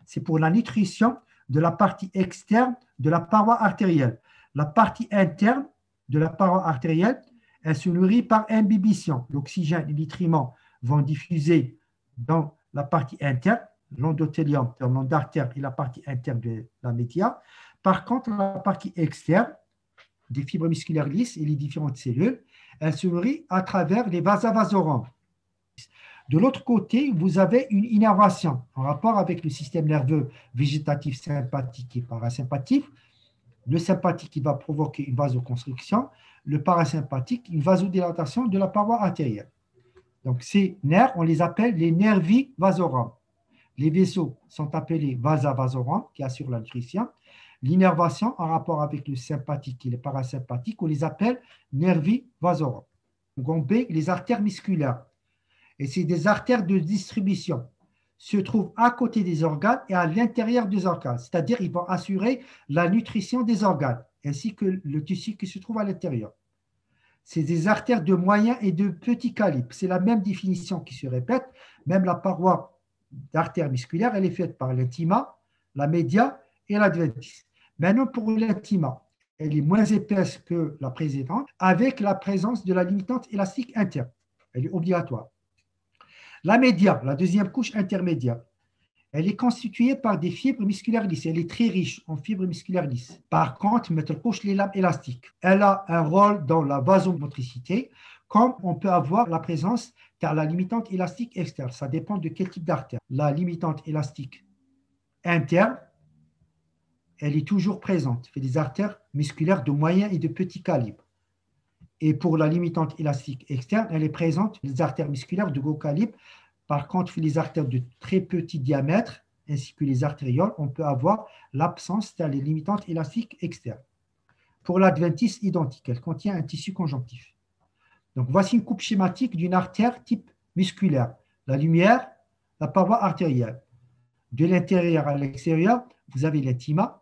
c'est pour la nutrition de la partie externe de la paroi artérielle. La partie interne de la paroi artérielle, elle se nourrit par imbibition. L'oxygène et les nutriments vont diffuser dans la partie interne, l'endothélium, l'onde d'artère et la partie interne de la média. Par contre, la partie externe des fibres musculaires lisses et les différentes cellules, elle se nourrit à travers les vasa vasorum. De l'autre côté, vous avez une innervation en rapport avec le système nerveux végétatif sympathique et parasympathique. Le sympathique qui va provoquer une vasoconstriction, le parasympathique une vasodilatation de la paroi artérielle. Donc ces nerfs, on les appelle les nervi vasorum. Les vaisseaux sont appelés vasa vasorum qui assurent la nutrition. L'innervation en rapport avec le sympathique et le parasympathique, on les appelle nervi vasorum. Donc B, les artères musculaires. Et c'est des artères de distribution, se trouvent à côté des organes et à l'intérieur des organes, c'est-à-dire ils vont assurer la nutrition des organes, ainsi que le tissu qui se trouve à l'intérieur. C'est des artères de moyen et de petit calibre. C'est la même définition qui se répète, même la paroi d'artère musculaire, elle est faite par l'intima, la média et l'adventice. Maintenant, pour l'intima, elle est moins épaisse que la précédente, avec la présence de la limitante élastique interne. Elle est obligatoire. La média, la deuxième couche intermédiaire, elle est constituée par des fibres musculaires lisses. Elle est très riche en fibres musculaires lisses. Par contre, elle couche les lames élastiques. Elle a un rôle dans la vasomotricité, comme on peut avoir la présence car la limitante élastique externe. Ça dépend de quel type d'artère. La limitante élastique interne, elle est toujours présente. C'est des artères musculaires de moyen et de petit calibre. Et pour la limitante élastique externe, elle est présente les artères musculaires de gros calibre. Par contre, les artères de très petit diamètre, ainsi que les artérioles, on peut avoir l'absence de les limitantes élastiques externes. Pour l'adventice, identique, elle contient un tissu conjonctif. Donc, voici une coupe schématique d'une artère type musculaire. La lumière, la paroi artérielle. De l'intérieur à l'extérieur, vous avez l'intima,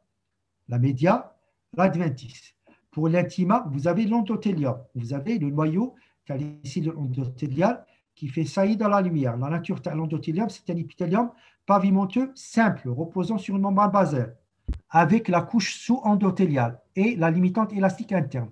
la média, l'adventice. Pour l'intima, vous avez l'endothélium. Vous avez le noyau qui a les cellules endothéliales qui fait saillie dans la lumière. La nature de l'endothélium, c'est un épithélium pavimenteux simple, reposant sur une membrane basale, avec la couche sous-endothéliale et la limitante élastique interne.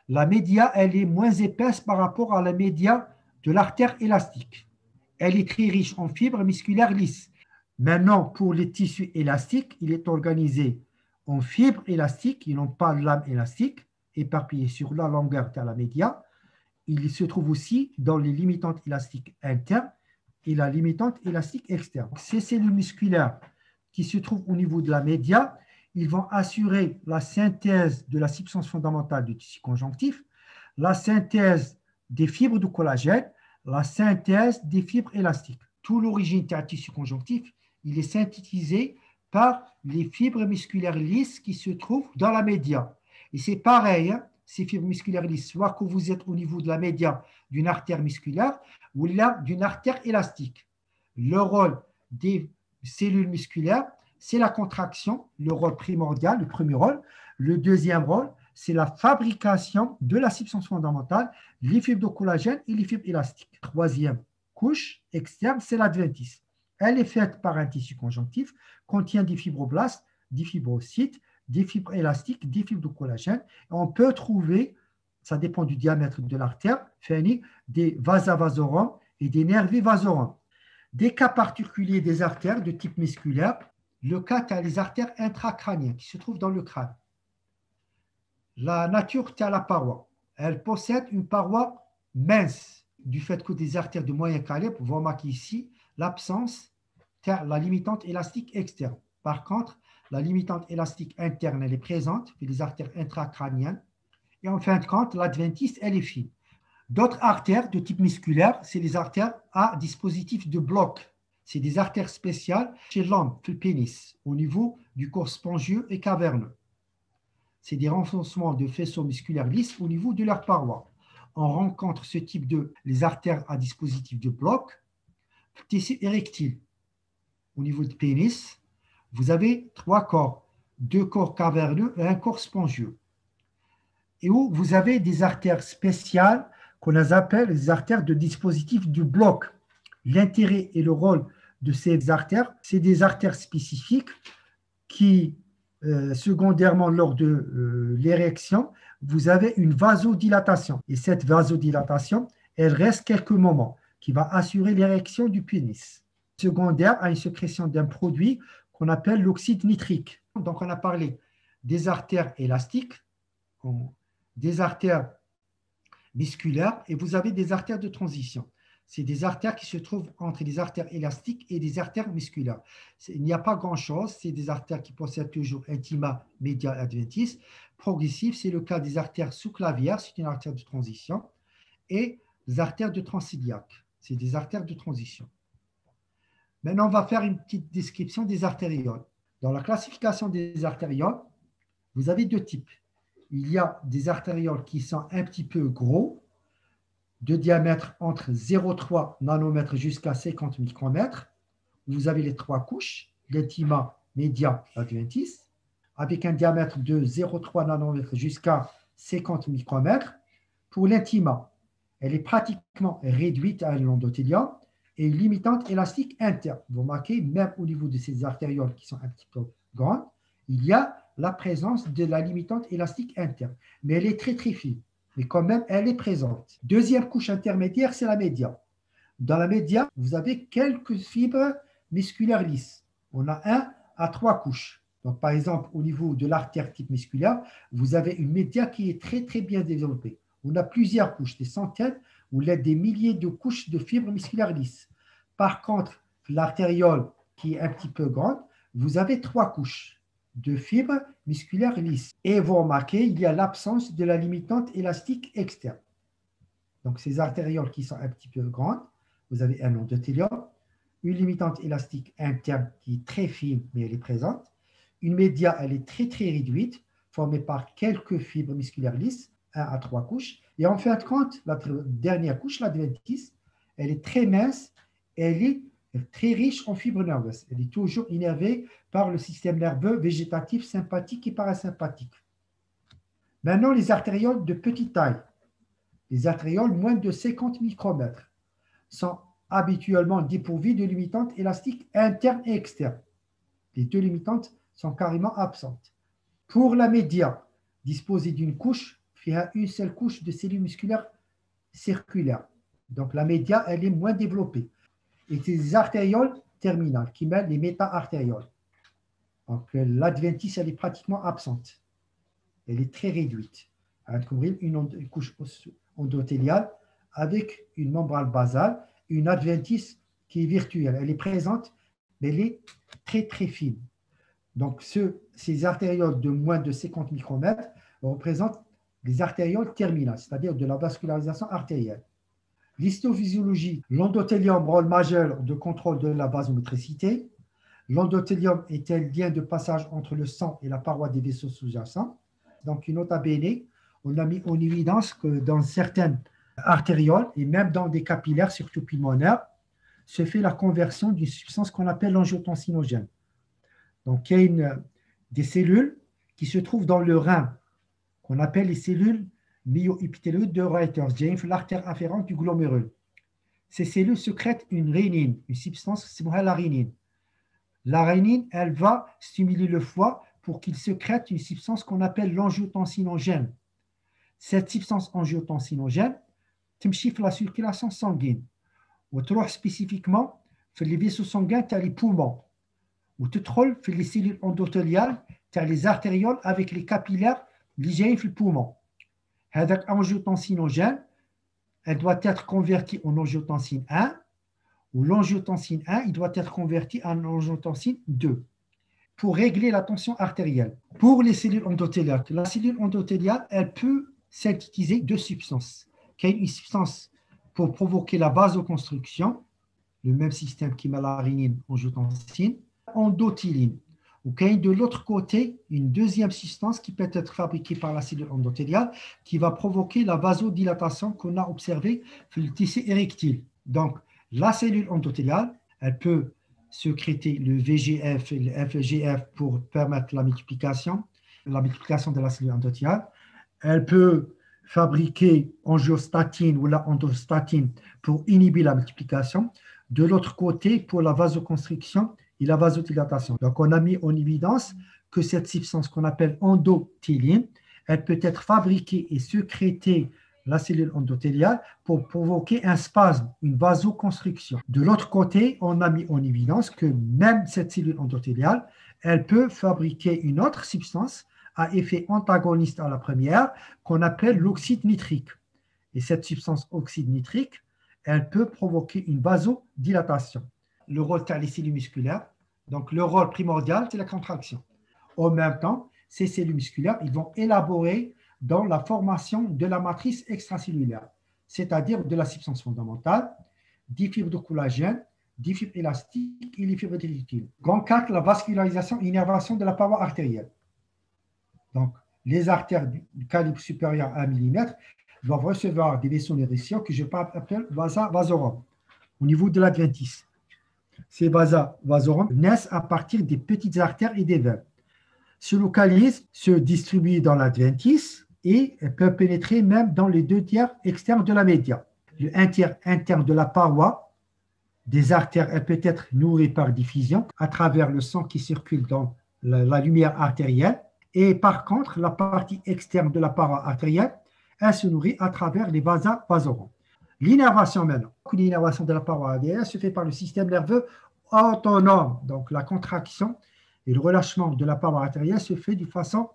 La média, elle est moins épaisse par rapport à la média de l'artère élastique. Elle est très riche en fibres musculaires lisses. Maintenant, pour les tissus élastiques, il est organisé en fibres élastiques, ils n'ont pas de lame élastique, éparpillés sur la longueur de la média. Il se trouve aussi dans les limitantes élastiques internes et la limitante élastique externe. Ces cellules musculaires qui se trouvent au niveau de la média, ils vont assurer la synthèse de la substance fondamentale du tissu conjonctif, la synthèse des fibres de collagène, la synthèse des fibres élastiques. Tout l'origine du tissu conjonctif, il est synthétisé par les fibres musculaires lisses qui se trouvent dans la média. Et c'est pareil, hein, ces fibres musculaires lisses, soit que vous êtes au niveau de la média d'une artère musculaire ou là d'une artère élastique. Le rôle des cellules musculaires, c'est la contraction, le rôle primordial, le premier rôle. Le deuxième rôle, c'est la fabrication de la substance fondamentale, les fibres de collagène et les fibres élastiques. Troisième couche externe, c'est l'adventice. Elle est faite par un tissu conjonctif, contient des fibroblastes, des fibrocytes, des fibres élastiques, des fibres de collagène. On peut trouver, ça dépend du diamètre de l'artère, des vasa vasorum et des nervi vasorum. Des cas particuliers des artères de type musculaire, le cas, tu as les artères intracrâniennes qui se trouvent dans le crâne. La nature, tu as la paroi. Elle possède une paroi mince du fait que des artères de moyen calibre, vous remarquez ici l'absence de la limitante élastique externe. Par contre, la limitante élastique interne, elle est présente, puis les artères intracrâniennes. Et en fin de compte, l'adventice, elle est fine. D'autres artères de type musculaire, c'est les artères à dispositif de bloc. C'est des artères spéciales chez l'homme, le pénis, au niveau du corps spongieux et caverneux. C'est des renforcements de faisceaux musculaires lisses au niveau de leur paroi. On rencontre ce type de les artères à dispositif de bloc, tissu érectile. Au niveau du pénis, vous avez 3 corps, 2 corps caverneux et un corps spongieux. Et où vous avez des artères spéciales qu'on appelle les artères de dispositif du bloc. L'intérêt et le rôle de ces artères, c'est des artères spécifiques qui, secondairement, lors de l'érection, vous avez une vasodilatation. Et cette vasodilatation, elle reste quelques moments, qui va assurer l'érection du pénis. Secondaire à une sécrétion d'un produit qu'on appelle l'oxyde nitrique. Donc, on a parlé des artères élastiques, des artères musculaires, et vous avez des artères de transition. C'est des artères qui se trouvent entre des artères élastiques et des artères musculaires. Il n'y a pas grand-chose. C'est des artères qui possèdent toujours intima, média, adventice. Progressif, c'est le cas des artères sous-clavières, c'est une artère de transition. Et les artères de transiliaque, c'est des artères de transition. Maintenant, on va faire une petite description des artérioles. Dans la classification des artérioles, vous avez 2 types. Il y a des artérioles qui sont un petit peu gros, de diamètre entre 0,3 nanomètres jusqu'à 50 micromètres. Vous avez les 3 couches, l'intima, média, adventice, avec un diamètre de 0,3 nanomètres jusqu'à 50 micromètres. Pour l'intima, elle est pratiquement réduite à l'endothélium et une limitante élastique interne. Vous remarquez, même au niveau de ces artérioles qui sont un petit peu grandes, il y a la présence de la limitante élastique interne. Mais elle est très très fine. Mais quand même, elle est présente. Deuxième couche intermédiaire, c'est la média. Dans la média, vous avez quelques fibres musculaires lisses. On a 1 à 3 couches. Donc, par exemple, au niveau de l'artère type musculaire, vous avez une média qui est très très bien développée. On a plusieurs couches, des centaines ou des milliers de couches de fibres musculaires lisses. Par contre, l'artériole qui est un petit peu grande, vous avez 3 couches de fibres musculaires lisses. Et vous remarquez, il y a l'absence de la limitante élastique externe. Donc, ces artérioles qui sont un petit peu grandes, vous avez un endothélium, une limitante élastique interne qui est très fine, mais elle est présente. Une média, elle est très très réduite, formée par quelques fibres musculaires lisses, 1 à 3 couches. Et en fin de compte, la dernière couche, l'adventice, elle est très mince, elle est très riche en fibres nerveuses. Elle est toujours innervée par le système nerveux végétatif, sympathique et parasympathique. Maintenant, les artérioles de petite taille, les artérioles moins de 50 micromètres, sont habituellement dépourvues de limitantes élastiques internes et externes. Les 2 limitantes sont carrément absentes. Pour la média, disposée d'une couche, il y a une seule couche de cellules musculaires circulaires. Donc la média, elle est moins développée. Et c'est les artérioles terminales qui mêlent les méta-artérioles. Donc l'adventice, elle est pratiquement absente. Elle est très réduite. une couche endothéliale avec une membrane basale, une adventice qui est virtuelle. Elle est présente, mais elle est très très fine. Donc ces artérioles de moins de 50 micromètres représentent les artérioles terminales, c'est-à-dire de la vascularisation artérielle. L'histophysiologie, l'endothélium rôle majeur de contrôle de la vasométricité. L'endothélium est un lien de passage entre le sang et la paroi des vaisseaux sous-jacents. Donc, une nota bene, on a mis en évidence que dans certaines artérioles et même dans des capillaires, surtout pulmonaires, se fait la conversion d'une substance qu'on appelle l'angiotensinogène. Donc, il y a des cellules qui se trouvent dans le rein, qu'on appelle les cellules myoépithéliales de Reuters, l'artère afférente du glomérule. Ces cellules sécrètent une rénine, une substance qui s'appelle la rénine. La rénine, elle va stimuler le foie pour qu'il sécrète une substance qu'on appelle l'angiotensinogène. Cette substance angiotensinogène تمشي la circulation sanguine. وتروح spécifiquement في les vaisseaux sanguins تاع les poumons. وتدخل في les cellules endothéliales تاع les artérioles avec les capillaires اللي جايين في البومون. هذاك angiotensinogène, elle doit être convertie en angiotensine 1 ou l'angiotensine 1, il doit être converti en angiotensine 2 pour régler la tension artérielle. Pour les cellules endothéliales, la cellule endothéliale, elle peut synthétiser deux substances. Il y a une substance pour provoquer la vasoconstriction, le même système qui met la rénine, angiotensine, endothéline. Ou qu'il y a de l'autre côté une deuxième substance qui peut être fabriquée par la cellule endothéliale qui va provoquer la vasodilatation qu'on a observée sur le tissu érectile. Donc, la cellule endothéliale, elle peut sécréter le VGF et le FGF pour permettre la multiplication de la cellule endothéliale. Elle peut fabriquer angiostatine ou la endostatine pour inhiber la multiplication. De l'autre côté, pour la vasoconstriction et la vasodilatation. Donc, on a mis en évidence que cette substance qu'on appelle endothéline, elle peut être fabriquée et sécrétée la cellule endothéliale pour provoquer un spasme, une vasoconstriction. De l'autre côté, on a mis en évidence que même cette cellule endothéliale, elle peut fabriquer une autre substance à effet antagoniste à la première qu'on appelle l'oxyde nitrique. Et cette substance oxyde nitrique, elle peut provoquer une vasodilatation. Le rôle des cellules musculaires, donc le rôle primordial, c'est la contraction. En même temps, ces cellules musculaires, ils vont élaborer dans la formation de la matrice extracellulaire, c'est-à-dire de la substance fondamentale, des fibres de collagène, des fibres élastiques et les fibres d'élitine. Grand 4, la vascularisation et innervation de la paroi artérielle. Donc, les artères du calibre supérieur à 1 mm doivent recevoir des vaisseaux nourricients que je appelle vasa vasorum au niveau de l'adventice. Ces vasa vasorum naissent à partir des petites artères et des veines. Se localisent, se distribuent dans l'adventice et peuvent pénétrer même dans les deux tiers externes de la média. Le un tiers interne de la paroi des artères, elle peut être nourrie par diffusion à travers le sang qui circule dans la lumière artérielle. Et par contre, la partie externe de la paroi artérielle, elle se nourrit à travers les vasa vasorum. L'innervation maintenant. L'innervation de la paroi artérielle se fait par le système nerveux autonome. Donc la contraction et le relâchement de la paroi artérielle se fait de façon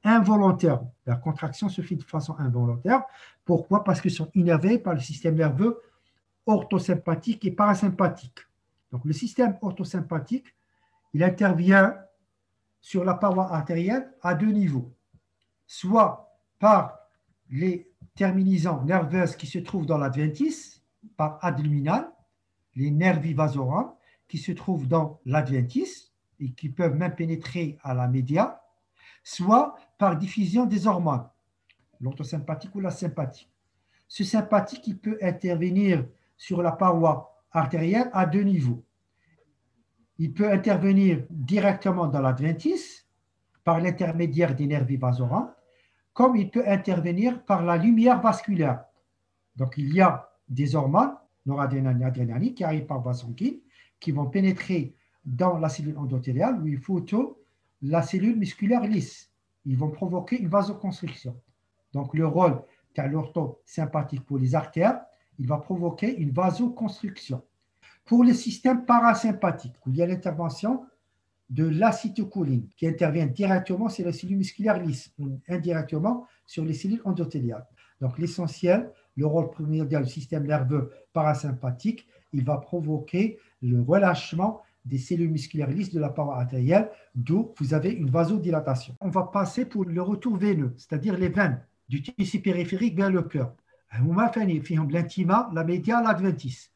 involontaire. La contraction se fait de façon involontaire. Pourquoi? Parce qu'ils sont innervés par le système nerveux orthosympathique et parasympathique. Donc le système orthosympathique, il intervient sur la paroi artérielle à deux niveaux. Soit par les terminaisons nerveuses qui se trouvent dans l'adventice, par adluminal, les nervi vasorum qui se trouvent dans l'adventice et qui peuvent même pénétrer à la média, soit par diffusion des hormones, l'orthosympathique ou la sympathique. Ce sympathique, il peut intervenir sur la paroi artérielle à deux niveaux. Il peut intervenir directement dans l'adventice par l'intermédiaire des nervi vasorum, comme il peut intervenir par la lumière vasculaire. Donc, il y a des hormones, noradrénaline et adrénaline, qui arrivent par voie sanguine, qui vont pénétrer dans la cellule endothéliale où il photo la cellule musculaire lisse. Ils vont provoquer une vasoconstriction. Donc, le rôle qu'a l'orthosympathique pour les artères, il va provoquer une vasoconstriction. Pour le système parasympathique, où il y a l'intervention de l'acétylcholine qui intervient directement sur les cellules musculaires lisses ou indirectement sur les cellules endothéliales. Donc l'essentiel, le rôle primordial du système nerveux parasympathique, il va provoquer le relâchement des cellules musculaires lisses de la paroi artérielle, d'où vous avez une vasodilatation. On va passer pour le retour veineux, c'est-à-dire les veines du tissu périphérique vers le cœur. L'intima, la média, l'adventice.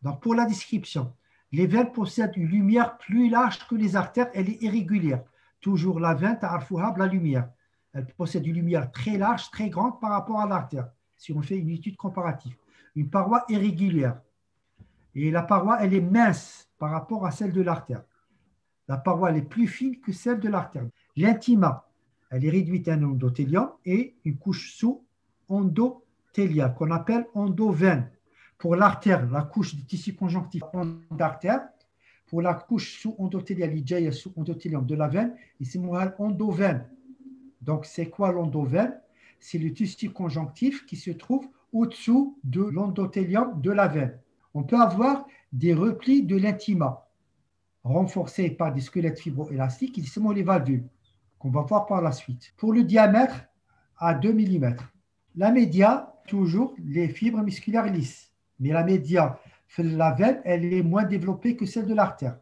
Donc pour la description, les veines possèdent une lumière plus large que les artères, elle est irrégulière. Toujours la veine, la lumière. Elle possède une lumière très large, très grande par rapport à l'artère, si on fait une étude comparative. Une paroi irrégulière. Et la paroi, elle est mince par rapport à celle de l'artère. La paroi, elle est plus fine que celle de l'artère. L'intima, elle est réduite à un endothélium et une couche sous-endothéliale qu'on appelle endoveine. Pour l'artère, la couche du tissu conjonctif d'artère. Pour la couche sous-endothéliale, il y a sous-endothélium de la veine, et c'est endoveine. Donc, c'est quoi l'endoveine? C'est le tissu conjonctif qui se trouve au-dessous de l'endothélium de la veine. On peut avoir des replis de l'intima, renforcés par des squelettes fibroélastiques qui sont les valvules, qu'on va voir par la suite. Pour le diamètre, à 2 mm. La média, toujours les fibres musculaires lisses. Mais la média, la veine, elle est moins développée que celle de l'artère.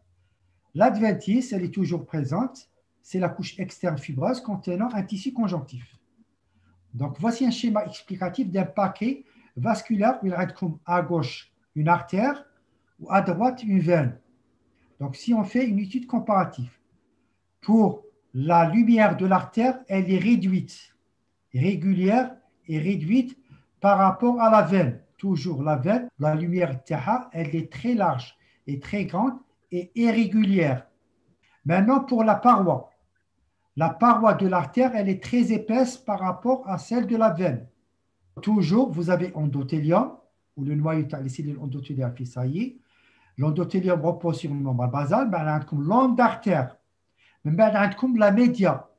L'adventice, elle est toujours présente. C'est la couche externe fibreuse contenant un tissu conjonctif. Donc, voici un schéma explicatif d'un paquet vasculaire où il reste comme à gauche une artère ou à droite une veine. Donc, si on fait une étude comparative, pour la lumière de l'artère, elle est réduite, régulière et réduite par rapport à la veine. Toujours la veine, la lumière TH, elle est très large et très grande et irrégulière. Maintenant, pour la paroi de l'artère, elle est très épaisse par rapport à celle de la veine. Toujours, vous avez endothélium, ou le noyau les cellules endothéliales qui saillit. L'endothélium repose sur une membrane basale, mais comme l'onde d'artère. Comme la média.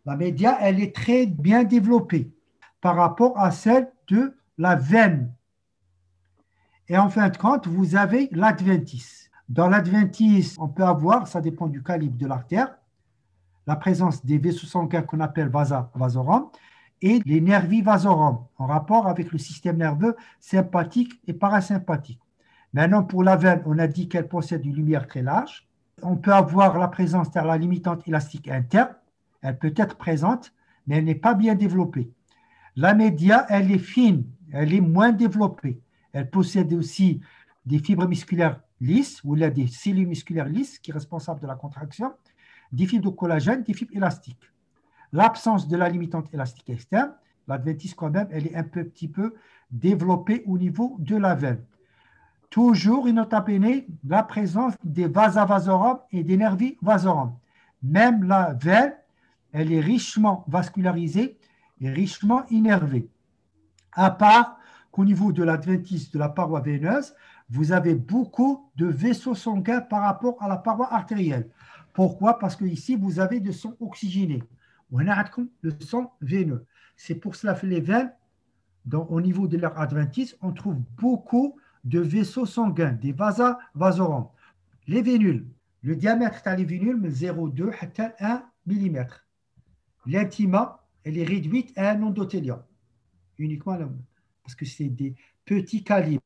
La média, elle est très bien développée par rapport à celle de la veine. Et en fin de compte, vous avez l'adventice. Dans l'adventice, on peut avoir, ça dépend du calibre de l'artère, la présence des vaisseaux sanguins qu'on appelle vasa vasorum et les nervi vasorum en rapport avec le système nerveux sympathique et parasympathique. Maintenant, pour la veine, on a dit qu'elle possède une lumière très large. On peut avoir la présence de la limitante élastique interne. Elle peut être présente, mais elle n'est pas bien développée. La média, elle est fine, elle est moins développée. Elle possède aussi des fibres musculaires lisses, ou là des cellules musculaires lisses qui sont responsables de la contraction, des fibres de collagène, des fibres élastiques. L'absence de la limitante élastique externe, l'adventice quand même, elle est un petit peu développée au niveau de la veine. Toujours, il note la présence des vasa vasorum et des nervi vasorum. Même la veine, elle est richement vascularisée et richement innervée. À part qu'au niveau de l'adventice de la paroi veineuse, vous avez beaucoup de vaisseaux sanguins par rapport à la paroi artérielle. Pourquoi? Parce que ici, vous avez du sang oxygéné. On a le sang veineux. C'est pour cela que les veines, au niveau de leur adventice, on trouve beaucoup de vaisseaux sanguins, des vasa vasorum. Les vénules, le diamètre des vénules, 0,2 à 1 mm. L'intima, elle est réduite à un endothélium. Uniquement parce que c'est des petits calibres.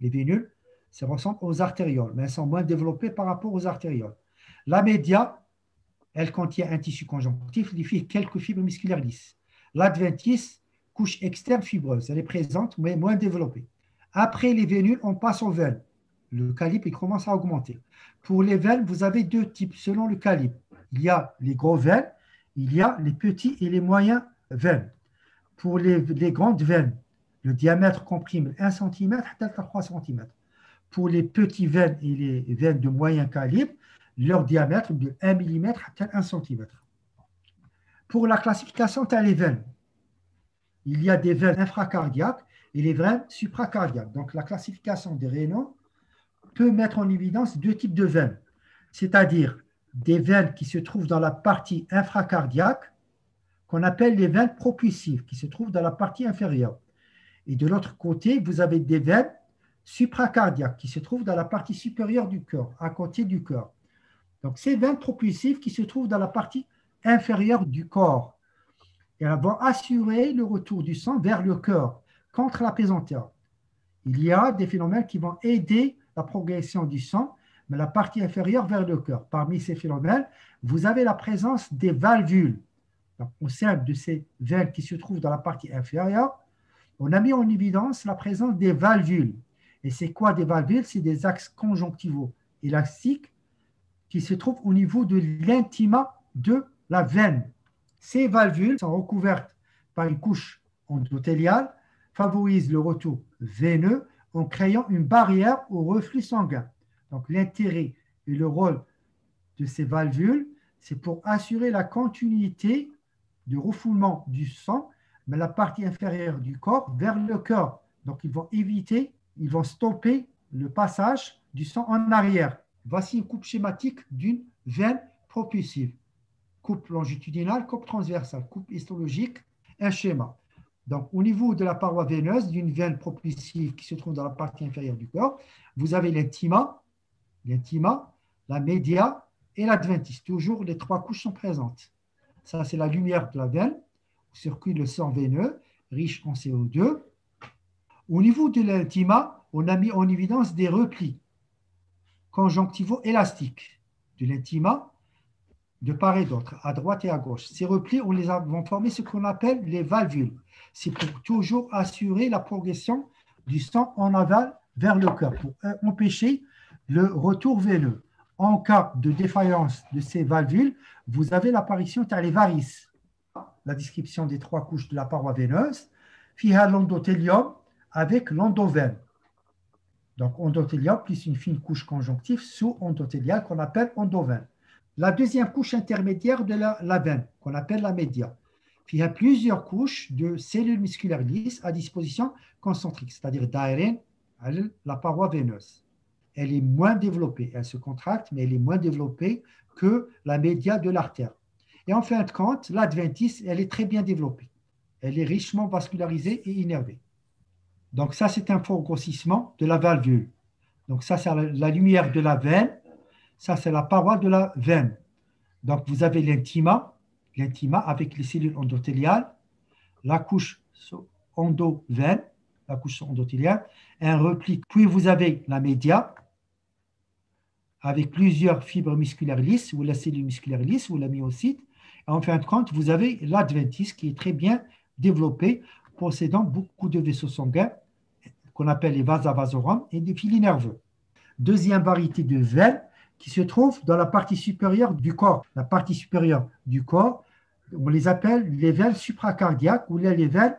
Les vénules, ça ressemble aux artérioles, mais elles sont moins développées par rapport aux artérioles. La média, elle contient un tissu conjonctif, il fait quelques fibres musculaires lisses. L'adventice, couche externe fibreuse, elle est présente, mais moins développée. Après les vénules, on passe aux veines. Le calibre il commence à augmenter. Pour les veines, vous avez deux types selon le calibre. Il y a les gros veines, il y a les petits et les moyens veines. Pour les grandes veines, le diamètre comprime 1 cm à 3 cm. Pour les petits veines et les veines de moyen calibre, leur diamètre de 1 mm à 1 cm. Pour la classification, tu as les veines. Il y a des veines infracardiaques et les veines supracardiaques. Donc, la classification des rénaux peut mettre en évidence deux types de veines, c'est-à-dire des veines qui se trouvent dans la partie infracardiaque, qu'on appelle les veines propulsives, qui se trouvent dans la partie inférieure. Et de l'autre côté, vous avez des veines supracardiaques qui se trouvent dans la partie supérieure du cœur, à côté du cœur. Donc, ces veines propulsives qui se trouvent dans la partie inférieure du corps. Et elles vont assurer le retour du sang vers le cœur contre la pesanteur. Il y a des phénomènes qui vont aider la progression du sang, mais la partie inférieure vers le cœur. Parmi ces phénomènes, vous avez la présence des valvules. Donc, au sein de ces veines qui se trouvent dans la partie inférieure, on a mis en évidence la présence des valvules. Et c'est quoi des valvules? C'est des axes conjonctivaux élastiques qui se trouvent au niveau de l'intima de la veine. Ces valvules sont recouvertes par une couche endothéliale, favorisent le retour veineux en créant une barrière au reflux sanguin. Donc l'intérêt et le rôle de ces valvules, c'est pour assurer la continuité du refoulement du sang, mais la partie inférieure du corps vers le cœur. Donc ils vont éviter, ils vont stopper le passage du sang en arrière. Voici une coupe schématique d'une veine propulsive. Coupe longitudinale, coupe transversale, coupe histologique, un schéma. Donc, au niveau de la paroi veineuse d'une veine propulsive qui se trouve dans la partie inférieure du corps, vous avez l'intima, la média et l'adventice. Toujours, les trois couches sont présentes. Ça, c'est la lumière de la veine où circule le sang veineux, riche en CO2. Au niveau de l'intima, on a mis en évidence des replis conjonctivaux élastiques de l'intima, de part et d'autre, à droite et à gauche. Ces replis, vont former ce qu'on appelle les valvules. C'est pour toujours assurer la progression du sang en aval vers le cœur, pour empêcher le retour veineux. En cas de défaillance de ces valvules, vous avez l'apparition des varices. La description des trois couches de la paroi veineuse, fiha l'endothélium avec l'endoveine. Donc, endothélium plus une fine couche conjonctive sous-endothéliale qu'on appelle endoveine. La deuxième couche intermédiaire de la veine, qu'on appelle la média. Il y a plusieurs couches de cellules musculaires lisses à disposition concentrique, c'est-à-dire d'ARN à la paroi veineuse. Elle est moins développée, elle se contracte, mais elle est moins développée que la média de l'artère. Et en fin de compte, l'adventice, elle est très bien développée. Elle est richement vascularisée et innervée. Donc ça, c'est un fort grossissement de la valvule. Donc ça, c'est la lumière de la veine. Ça, c'est la paroi de la veine. Donc vous avez l'intima avec les cellules endothéliales, la couche endoveine, la couche endothéliale, un repli. Puis vous avez la média avec plusieurs fibres musculaires lisses ou la cellule musculaire lisse ou la myocyte. Et en fin de compte, vous avez l'adventice qui est très bien développé, possédant beaucoup de vaisseaux sanguins qu'on appelle les vasa vasorum et des filets nerveux. Deuxième variété de veine qui se trouve dans la partie supérieure du corps. La partie supérieure du corps, on les appelle les veines supracardiaques ou les veines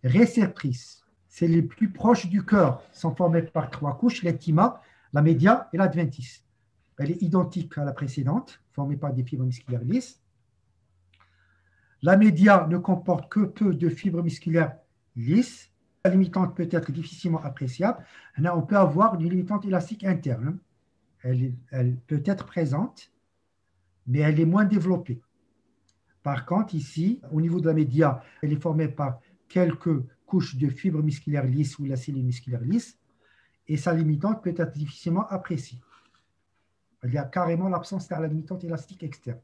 réceptrices. C'est les plus proches du cœur, sont formées par trois couches, l'intima, la média et l'adventice. Elle est identique à la précédente, formée par des fibres musculaires lisses. La média ne comporte que peu de fibres musculaires lisses. La limitante peut être difficilement appréciable. Là, on peut avoir une limitante élastique interne. Elle peut être présente, mais elle est moins développée. Par contre, ici, au niveau de la média, elle est formée par quelques couches de fibres musculaires lisses ou la cellule musculaire lisse, et sa limitante peut être difficilement appréciée. Il y a carrément l'absence de la limitante élastique externe.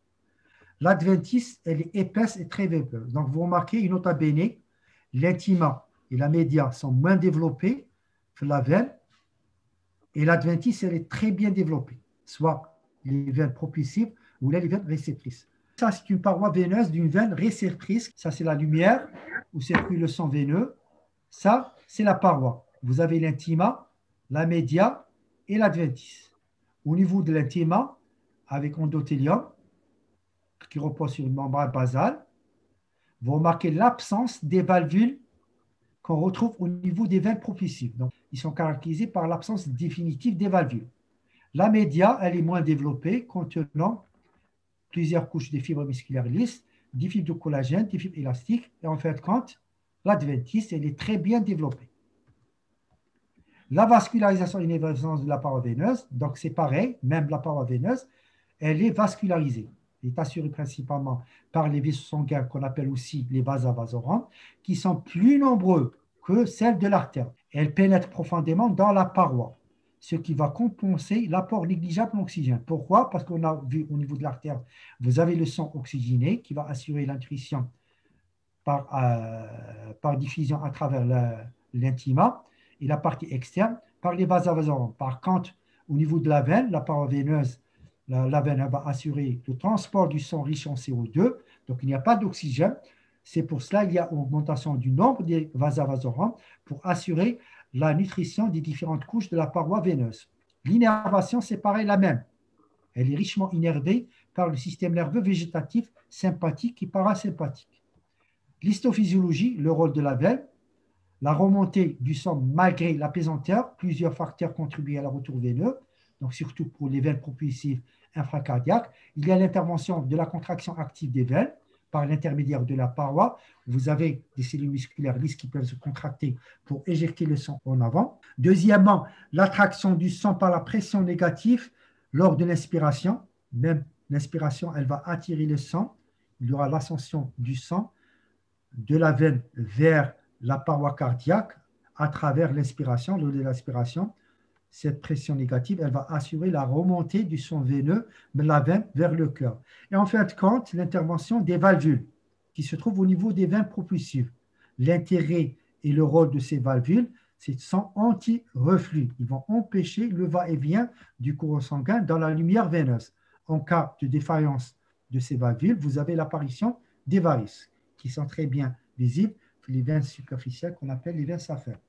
L'adventice, elle est épaisse et très vapeuse. Donc, vous remarquez, une nota bene, l'intima et la média sont moins développées que la veine, et l'adventice, elle est très bien développée, soit les veines propulsives ou les veines réceptrices. Ça, c'est une paroi veineuse d'une veine réceptrice. Ça, c'est la lumière où circule le sang veineux. Ça, c'est la paroi. Vous avez l'intima, la média et l'adventice. Au niveau de l'intima, avec endothélium, qui repose sur une membrane basale, vous remarquez l'absence des valvules qu'on retrouve au niveau des veines propulsives. Donc, ils sont caractérisés par l'absence définitive des valvules. La média, elle est moins développée, contenant plusieurs couches de fibres musculaires lisses, des fibres de collagène, des fibres élastiques, et en fin de compte, l'adventice, elle est très bien développée. La vascularisation et l'innervation de la paroi veineuse, donc c'est pareil, même la paroi veineuse, elle est vascularisée. Elle est assurée principalement par les vaisseaux sanguins qu'on appelle aussi les vasa vasorum, qui sont plus nombreux que celles de l'artère. Elles pénètrent profondément dans la paroi. ce qui va compenser l'apport négligeable en oxygène. Pourquoi? Parce qu'on a vu au niveau de l'artère, vous avez le sang oxygéné qui va assurer l'intuition par diffusion à travers l'intima et la partie externe par les vasovasorants. Par contre, au niveau de la veine, la paroi veineuse, la veine elle va assurer le transport du sang riche en CO2, donc il n'y a pas d'oxygène. C'est pour cela qu'il y a une augmentation du nombre des vasovasorants pour assurer la nutrition des différentes couches de la paroi veineuse. L'innervation, c'est pareil, la même. Elle est richement innervée par le système nerveux végétatif sympathique et parasympathique. L'histophysiologie, le rôle de la veine, la remontée du sang malgré la pesanteur, plusieurs facteurs contribuent à la retour veineux, donc surtout pour les veines propulsives infracardiaques. Il y a l'intervention de la contraction active des veines par l'intermédiaire de la paroi. Vous avez des cellules musculaires lisses qui peuvent se contracter pour éjecter le sang en avant. Deuxièmement, l'attraction du sang par la pression négative lors de l'inspiration. Même l'inspiration, elle va attirer le sang. Il y aura l'ascension du sang de la veine vers la paroi cardiaque à travers l'inspiration. Lors de l'inspiration, cette pression négative, elle va assurer la remontée du sang veineux de la veine vers le cœur. Et en fin de compte, l'intervention des valvules qui se trouvent au niveau des veines propulsives. L'intérêt et le rôle de ces valvules, c'est sont anti-reflux. Ils vont empêcher le va-et-vient du courant sanguin dans la lumière veineuse. En cas de défaillance de ces valvules, vous avez l'apparition des varices qui sont très bien visibles, les veines superficielles qu'on appelle les veines saphaires.